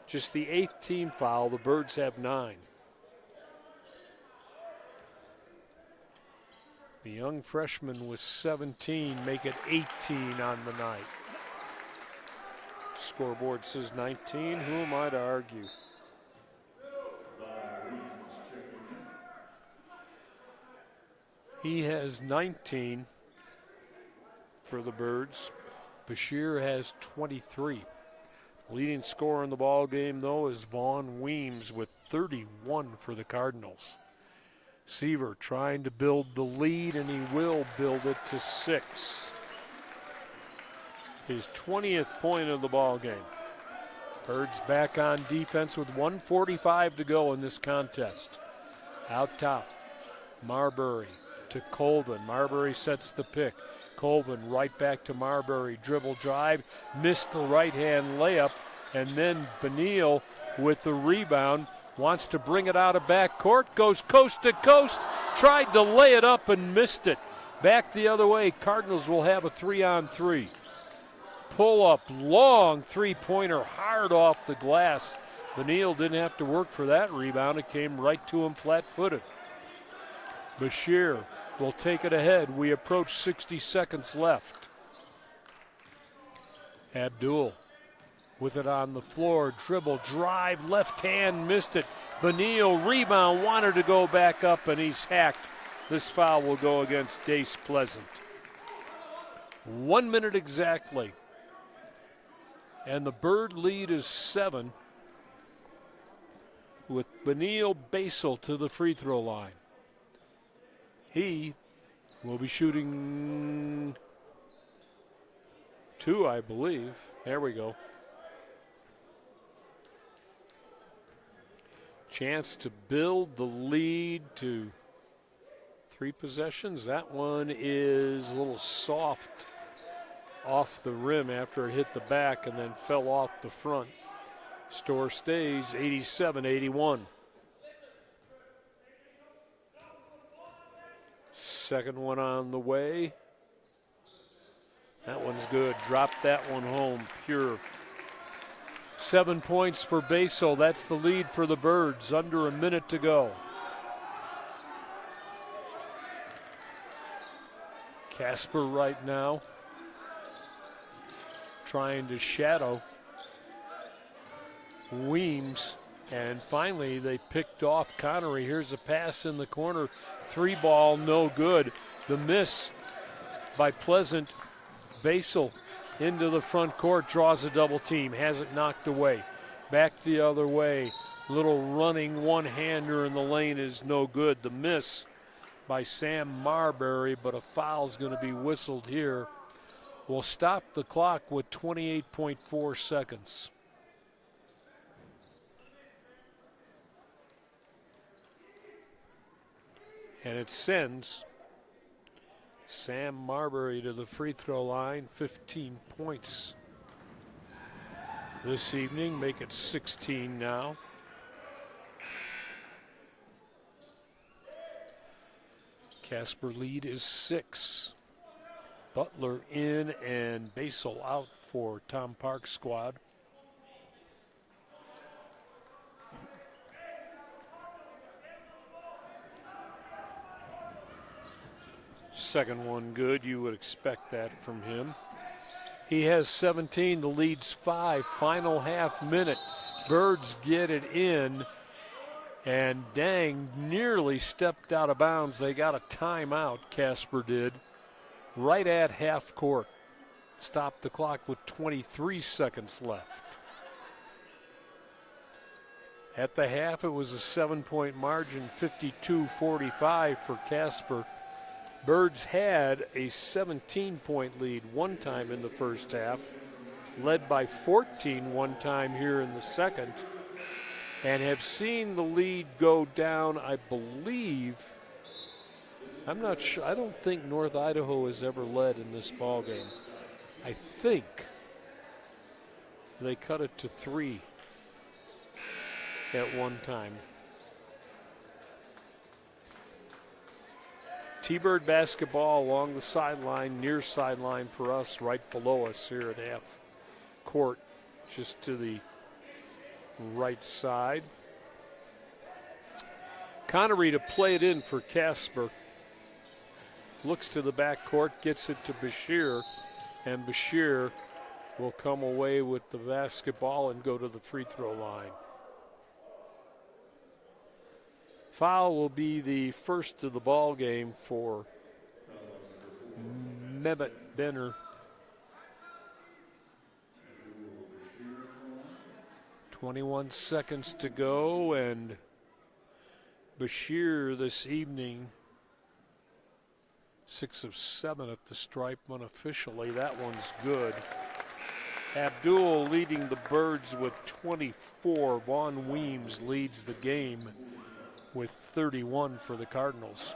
Just the 8th team foul. The Birds have 9. The young freshman with 17 make it 18 on the night. Scoreboard says 19. Who am I to argue? He has 19 for the Birds. Bashir has 23. Leading scorer in the ball game, though, is Vaughn Weems with 31 for the Cardinals. Sievert trying to build the lead, and he will build it to 6. His 20th point of the ball game. Birds back on defense with 1:45 to go in this contest. Out top, Marbury to Colvin. Marbury sets the pick. Colvin right back to Marbury. Dribble drive, missed the right-hand layup, and then Benil with the rebound. Wants to bring it out of backcourt, goes coast to coast, tried to lay it up and missed it. Back the other way, Cardinals will have a 3-on-3. Pull up, long three-pointer, hard off the glass. Benil didn't have to work for that rebound. It came right to him flat-footed. Bashir will take it ahead. We approach 60 seconds left. Abdul with it on the floor, dribble, drive, left hand, missed it. Benil rebound, wanted to go back up, and he's hacked. This foul will go against Dace Pleasant. 1 minute exactly. And the Bird lead is 7 with Benil Basel to the free throw line. He will be shooting 2, I believe. There we go. Chance to build the lead to 3 possessions. That one is a little soft off the rim after it hit the back and then fell off the front. Score stays 87-81. Second one on the way. That one's good. Dropped that one home, pure. 7 points for Basel. That's the lead for the Birds. Under a minute to go. Casper right now trying to shadow Weems. And finally, they picked off Connery. Here's a pass in the corner. 3 ball, no good. The miss by Pleasant. Basel into the front court, draws a double team, has it knocked away. Back the other way. Little running one-hander in the lane is no good. The miss by Sam Marbury, but a foul's going to be whistled here. We'll stop the clock with 28.4 seconds. And it sends Sam Marbury to the free throw line, 15 points this evening, make it 16 now. Casper lead is 6. Butler in and Basel out for Tom Park's squad. Second one good. You would expect that from him. He has 17. The lead's 5. Final half minute. Birds get it in. And Dang nearly stepped out of bounds. They got a timeout, Casper did, right at half court. Stopped the clock with 23 seconds left. At the half, it was a 7-point margin, 52-45 for Casper. Birds had a 17-point lead one time in the first half, led by 14 one time here in the second, and have seen the lead go down, I believe. I'm not sure. I don't think North Idaho has ever led in this ball game. I think they cut it to 3 at one time. T-Bird basketball along the sideline, near sideline for us, right below us here at half court, just to the right side. Connery to play it in for Casper. Looks to the back court, gets it to Bashir, and Bashir will come away with the basketball and go to the free throw line. Foul will be the first of the ball game for Mehmet Benner. 21 seconds to go, and Bashir this evening, 6 of 7 at the stripe unofficially. That one's good. Abdul leading the Birds with 24. Vaughn Weems leads the game with 31 for the Cardinals.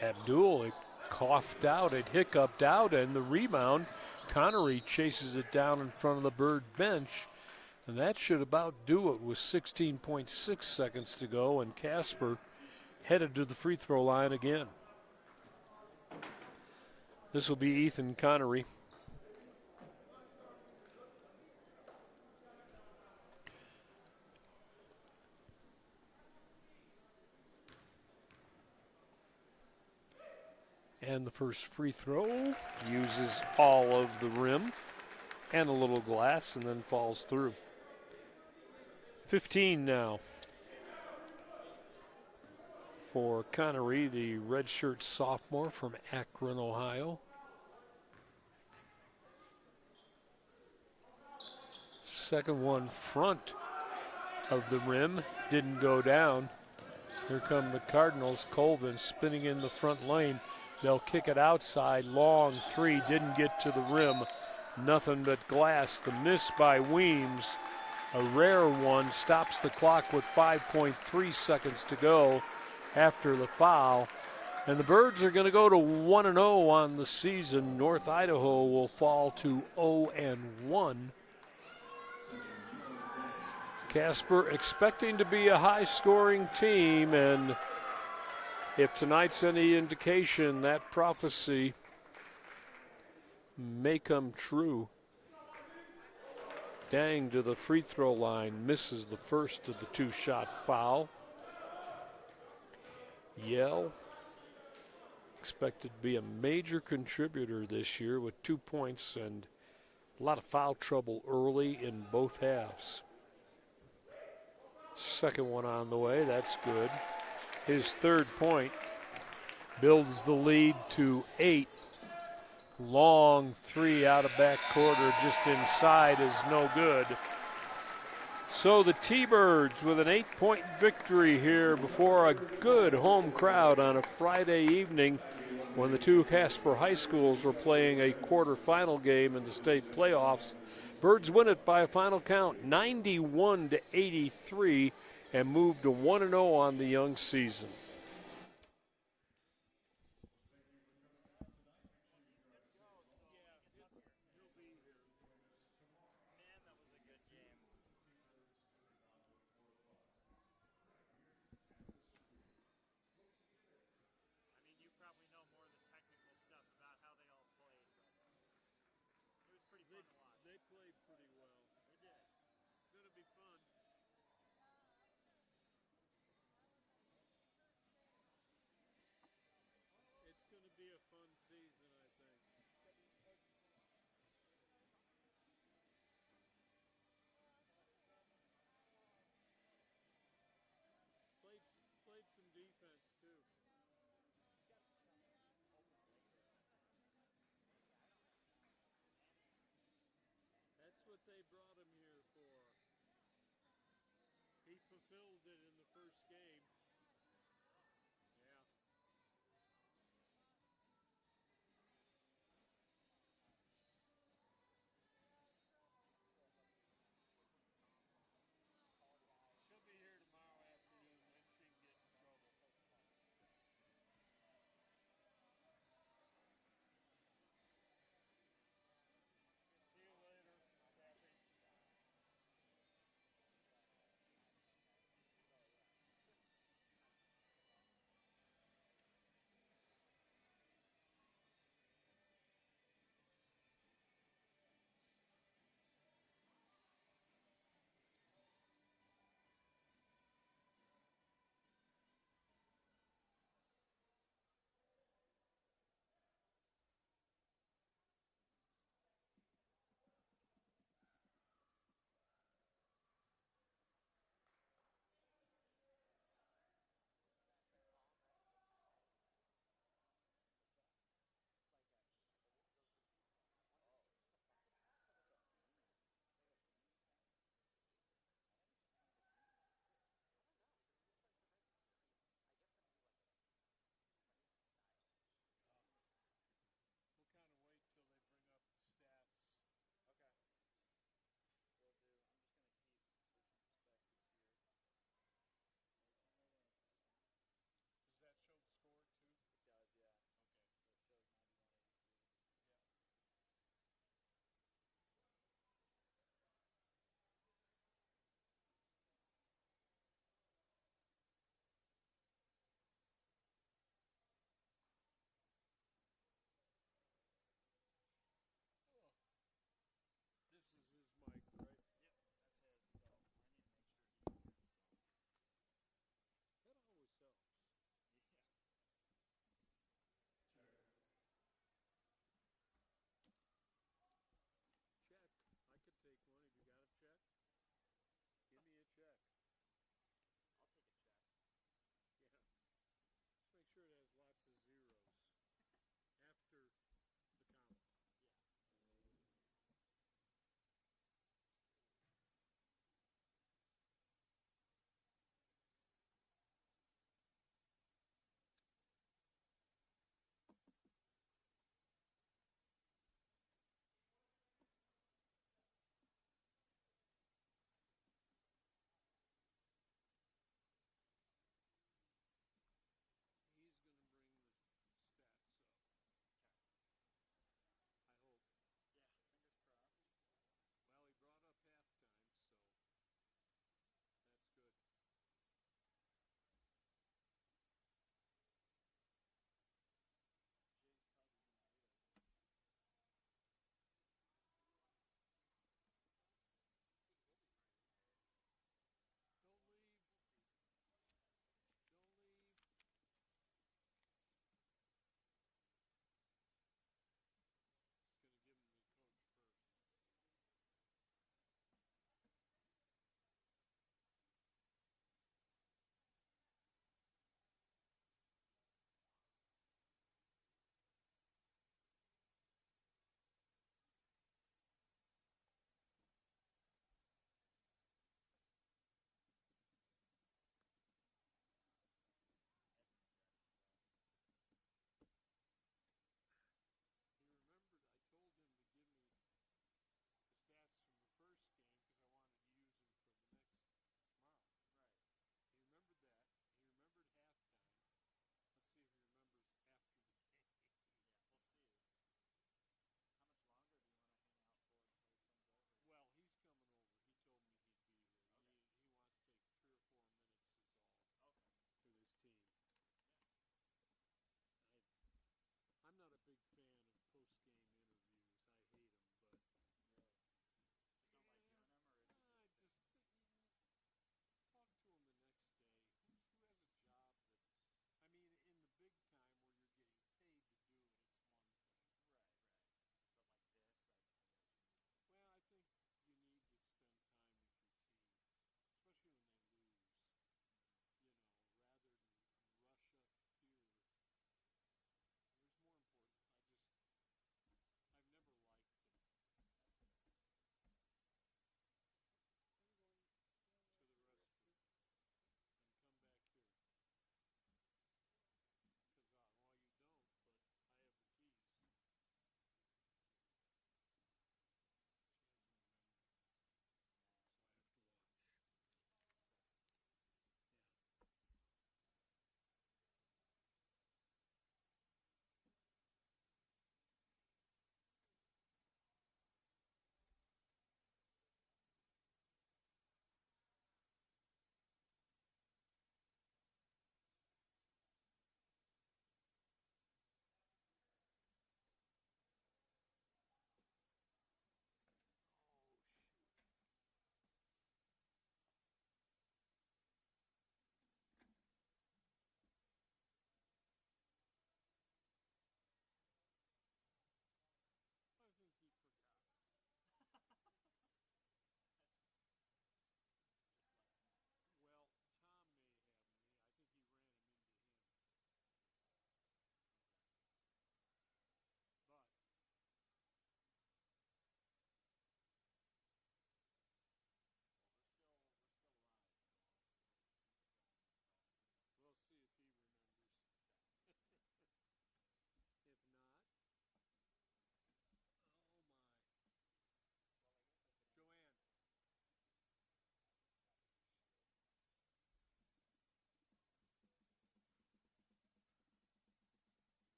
Abdul, it coughed out, it hiccuped out, and the rebound. Connery chases it down in front of the Bird bench, and that should about do it with 16.6 seconds to go, and Casper headed to the free throw line again. This will be Ethan Connery. And the first free throw uses all of the rim and a little glass and then falls through. 15 now for Connery, the redshirt sophomore from Akron, Ohio. Second one front of the rim, didn't go down. Here come the Cardinals. Colvin spinning in the front lane. They'll kick it outside. Long three, didn't get to the rim. Nothing but glass. The miss by Weems, a rare one, stops the clock with 5.3 seconds to go after the foul. And the Birds are going to go to 1-0 on the season. North Idaho will fall to 0-1. Casper expecting to be a high-scoring team, and if tonight's any indication, that prophecy may come true. Dang to the free throw line, misses the first of the two-shot foul. Yell, expected to be a major contributor this year with 2 points and a lot of foul trouble early in both halves. Second one on the way, that's good. His third point builds the lead to 8. Long three out of back quarter, just inside, is no good. So the T-Birds with an 8-point victory here before a good home crowd on a Friday evening when the two Casper high schools were playing a quarterfinal game in the state playoffs. Birds win it by a final count, 91-83, and move to 1-0 on the young season. played pretty well. They did. It's going to be fun. It's going to be a fun season, I think. Played some defense too. That's what they brought him here for. He fulfilled it in the first game. Yeah. She'll be here tomorrow afternoon, then she can get in trouble. See you later, Kathy.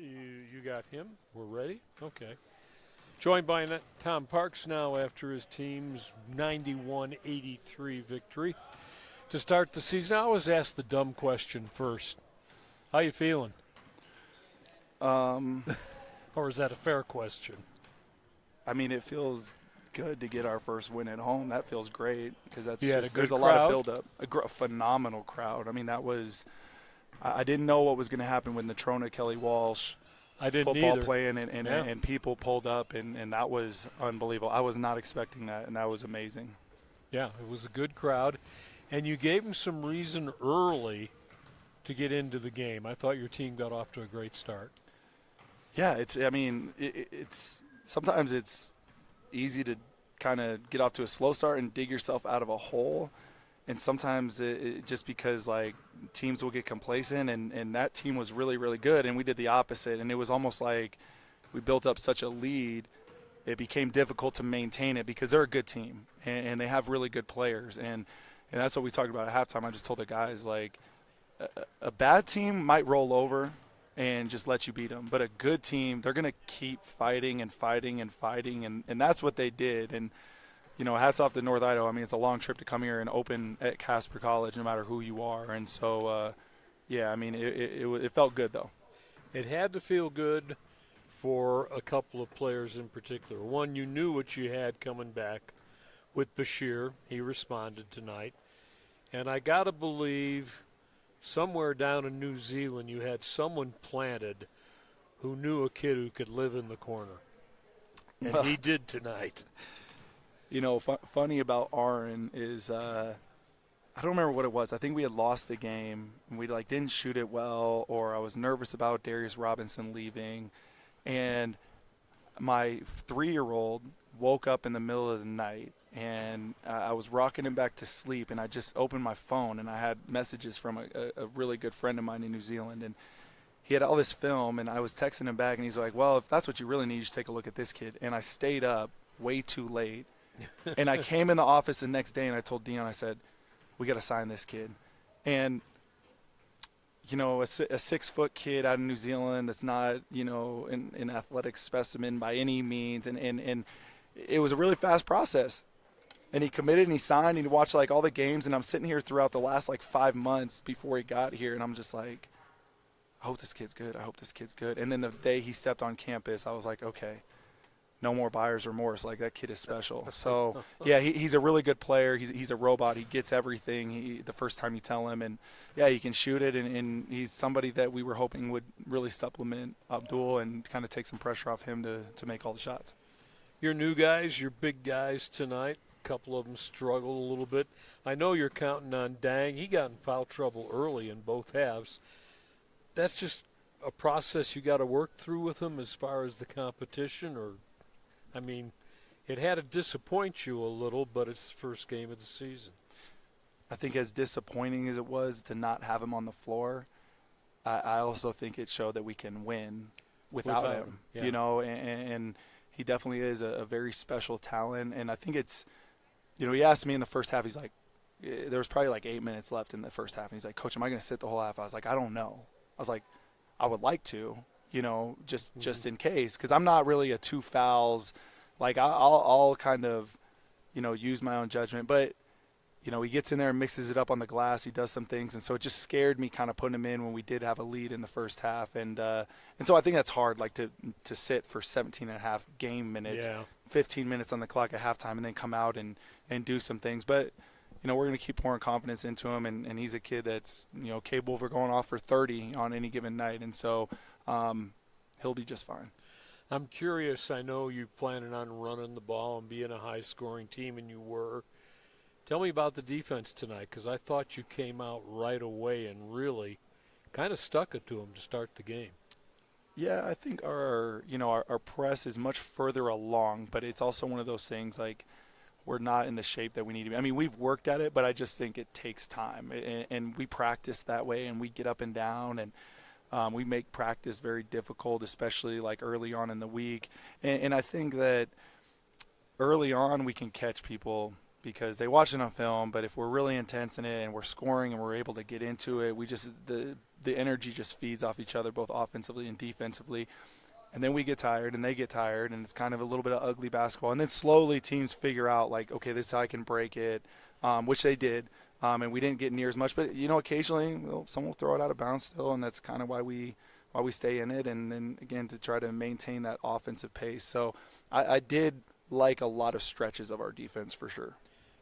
You got him? We're ready? Okay. Joined by Tom Parks now after his team's 91-83 victory to start the season. I always ask the dumb question first. How you feeling? Or is that a fair question? I mean, it feels good to get our first win at home. That feels great because there's a lot of buildup. A phenomenal crowd. I mean, that was – I didn't know what was going to happen with Natrona, Kelly Walsh, football either. playing, and people pulled up, and that was unbelievable. I was not expecting that, and that was amazing. Yeah, it was a good crowd. And you gave them some reason early to get into the game. I thought your team got off to a great start. Yeah, sometimes it's easy to kind of get off to a slow start and dig yourself out of a hole. And sometimes it just because, like, teams will get complacent, and that team was really, really good, and we did the opposite. And it was almost like we built up such a lead, it became difficult to maintain it because they're a good team, and they have really good players. And that's what we talked about at halftime. I just told the guys, like, a bad team might roll over and just let you beat them. But a good team, they're going to keep fighting and fighting and fighting, and that's what they did. And, you know, hats off to North Idaho. I mean, it's a long trip to come here and open at Casper College no matter who you are. And so, I mean, it felt good, though. It had to feel good for a couple of players in particular. One, you knew what you had coming back with Bashir. He responded tonight. And I got to believe somewhere down in New Zealand you had someone planted who knew a kid who could live in the corner. And he did tonight. You know, funny about Aaron is I don't remember what it was. I think we had lost a game, and we didn't shoot it well, or I was nervous about Darius Robinson leaving. And my 3-year-old woke up in the middle of the night, and I was rocking him back to sleep, and I just opened my phone, and I had messages from a really good friend of mine in New Zealand, and he had all this film, and I was texting him back, and he's like, well, if that's what you really need, you should take a look at this kid. And I stayed up way too late, and I came in the office the next day, and I told Dion, I said, we got to sign this kid. And, you know, a 6-foot kid out of New Zealand that's not, you know, an athletic specimen by any means, and it was a really fast process. And he committed and he signed and he watched all the games, and I'm sitting here throughout the last 5 months before he got here, and I'm just like, I hope this kid's good. I hope this kid's good. And then the day he stepped on campus, I was like, okay, no more buyer's remorse. That kid is special. So, yeah, he's a really good player. He's a robot. He gets everything the first time you tell him. And, yeah, he can shoot it, and he's somebody that we were hoping would really supplement Abdul and kind of take some pressure off him to make all the shots. Your new guys, your big guys tonight, a couple of them struggled a little bit. I know you're counting on Dang. He got in foul trouble early in both halves. That's just a process you got to work through with him as far as the competition, or – I mean, it had to disappoint you a little, but it's the first game of the season. I think as disappointing as it was to not have him on the floor, I also think it showed that we can win without him. Yeah. You know, and he definitely is a very special talent. And I think it's, you know, he asked me in the first half, he's like, there was probably 8 minutes left in the first half. And he's like, Coach, am I going to sit the whole half? I was like, I don't know. I was like, I would like to. You know, just in case, because I'm not really a 2 fouls. I'll kind of, you know, use my own judgment. But, you know, he gets in there and mixes it up on the glass. He does some things, and so it just scared me kind of putting him in when we did have a lead in the first half. And so I think that's hard, to sit for 17 and a half game minutes, 15 minutes on the clock at halftime, and then come out and do some things. But, you know, we're going to keep pouring confidence into him, and he's a kid that's, you know, capable of going off for 30 on any given night. And so he'll be just fine. I'm curious. I know you're planning on running the ball and being a high-scoring team, and you were. Tell me about the defense tonight, because I thought you came out right away and really kind of stuck it to them to start the game. Yeah, I think our press is much further along, but it's also one of those things we're not in the shape that we need to be. I mean, we've worked at it, but I just think it takes time, and we practice that way, and we get up and down, and we make practice very difficult, especially early on in the week. And I think that early on we can catch people because they watch it on film, but if we're really intense in it and we're scoring and we're able to get into it, the energy just feeds off each other, both offensively and defensively. And then we get tired and they get tired, and it's kind of a little bit of ugly basketball. And then slowly teams figure out, like, okay, this is how I can break it, which they did. And we didn't get near as much. But, occasionally someone will throw it out of bounds still, and that's kind of why we stay in it. And then, again, to try to maintain that offensive pace. So I did like a lot of stretches of our defense for sure.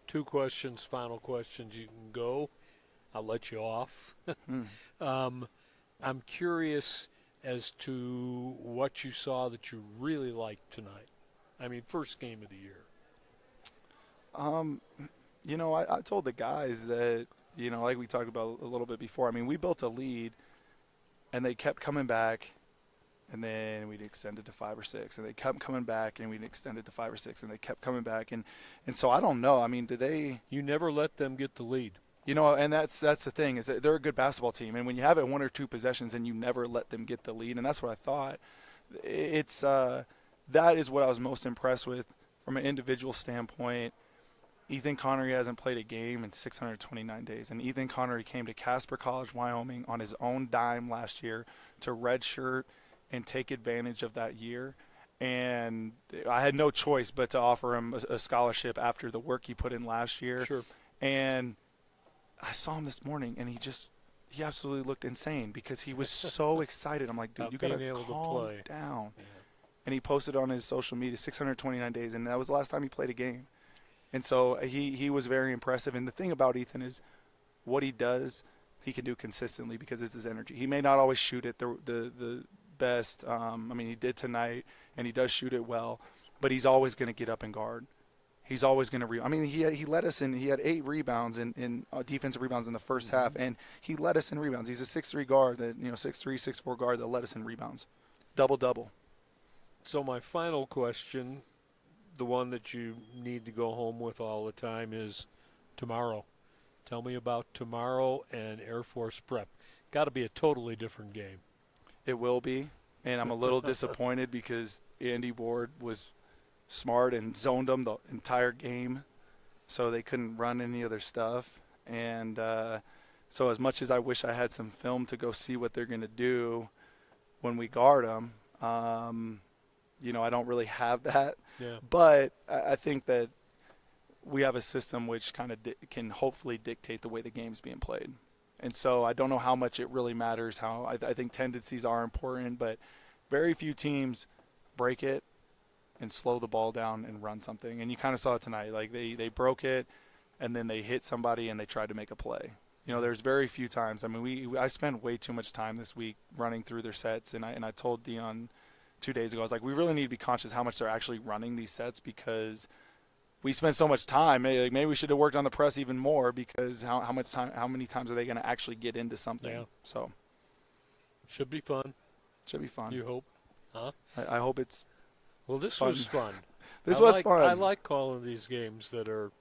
2 questions, final questions. You can go. I'll let you off. I'm curious as to what you saw that you really liked tonight. I mean, first game of the year. I told the guys that, like we talked about a little bit before, I mean, we built a lead, and they kept coming back, and then we'd extend it to 5 or 6, and they kept coming back, and we'd extend it to 5 or 6, and they kept coming back. And so I don't know. I mean, You never let them get the lead. And that's the thing, is that they're a good basketball team. And when you have it 1 or 2 possessions and you never let them get the lead, and that's what I thought, it's that is what I was most impressed with from an individual standpoint. Ethan Connery hasn't played a game in 629 days. And Ethan Connery came to Casper College, Wyoming on his own dime last year to redshirt and take advantage of that year. And I had no choice but to offer him a scholarship after the work he put in last year. Sure. And I saw him this morning, and he absolutely looked insane because he was so excited. I'm like, dude, you got to calm down. Yeah. And he posted on his social media 629 days, and that was the last time he played a game. And so he was very impressive. And the thing about Ethan is what he does, he can do consistently because it's his energy. He may not always shoot it the best. He did tonight, and he does shoot it well, but he's always going to get up and guard. He's always going to he led us in. He had 8 rebounds in defensive rebounds in the first half, and he led us in rebounds. He's a 6'3" guard, 6'3", 6'4" guard that led us in rebounds. Double-double. So my final question, the one that you need to go home with all the time, is tomorrow. Tell me about tomorrow and Air Force Prep. Got to be a totally different game. It will be, and I'm a little disappointed because Andy Ward was smart and zoned them the entire game, so they couldn't run any other stuff. And so as much as I wish I had some film to go see what they're going to do when we guard them, I don't really have that. Yeah. But I think that we have a system which kind of can hopefully dictate the way the game's being played. And so I don't know how much it really matters. I think tendencies are important, but very few teams break it and slow the ball down and run something. And you kind of saw it tonight. Like they broke it, and then they hit somebody and they tried to make a play. There's very few times. I mean, I spent way too much time this week running through their sets, and I told Dion 2 days ago, I was like, we really need to be conscious how much they're actually running these sets because we spend so much time. Maybe we should have worked on the press even more because how many times are they going to actually get into something? Yeah. So should be fun. Should be fun. You hope? Huh? I hope it's. Well, this fun. was fun. This was fun. I like calling these games that are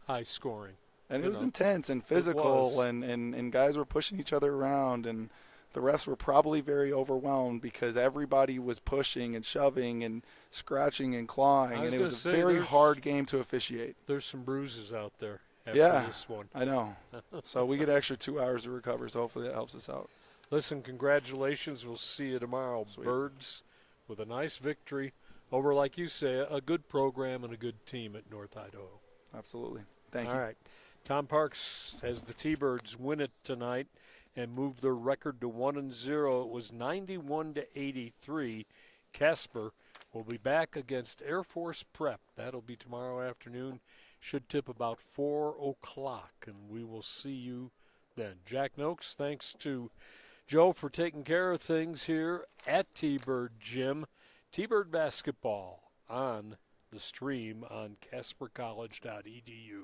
high scoring. And it was intense and physical, and guys were pushing each other around, and the refs were probably very overwhelmed because everybody was pushing and shoving and scratching and clawing, and it was a very hard game to officiate. There's some bruises out there after this one. I know. So we get extra 2 hours to recover, so hopefully that helps us out. Listen, congratulations. We'll see you tomorrow. Sweet. Birds with a nice victory over, like you say, a good program and a good team at North Idaho. Absolutely. Thank you. All right. Tom Parks has the T-Birds win it tonight and move their record to 1-0. It was 91-83. Casper will be back against Air Force Prep. That'll be tomorrow afternoon. Should tip about 4 o'clock, and we will see you then. Jack Noakes, thanks to Joe for taking care of things here at T-Bird Gym. T-Bird basketball on the stream on caspercollege.edu.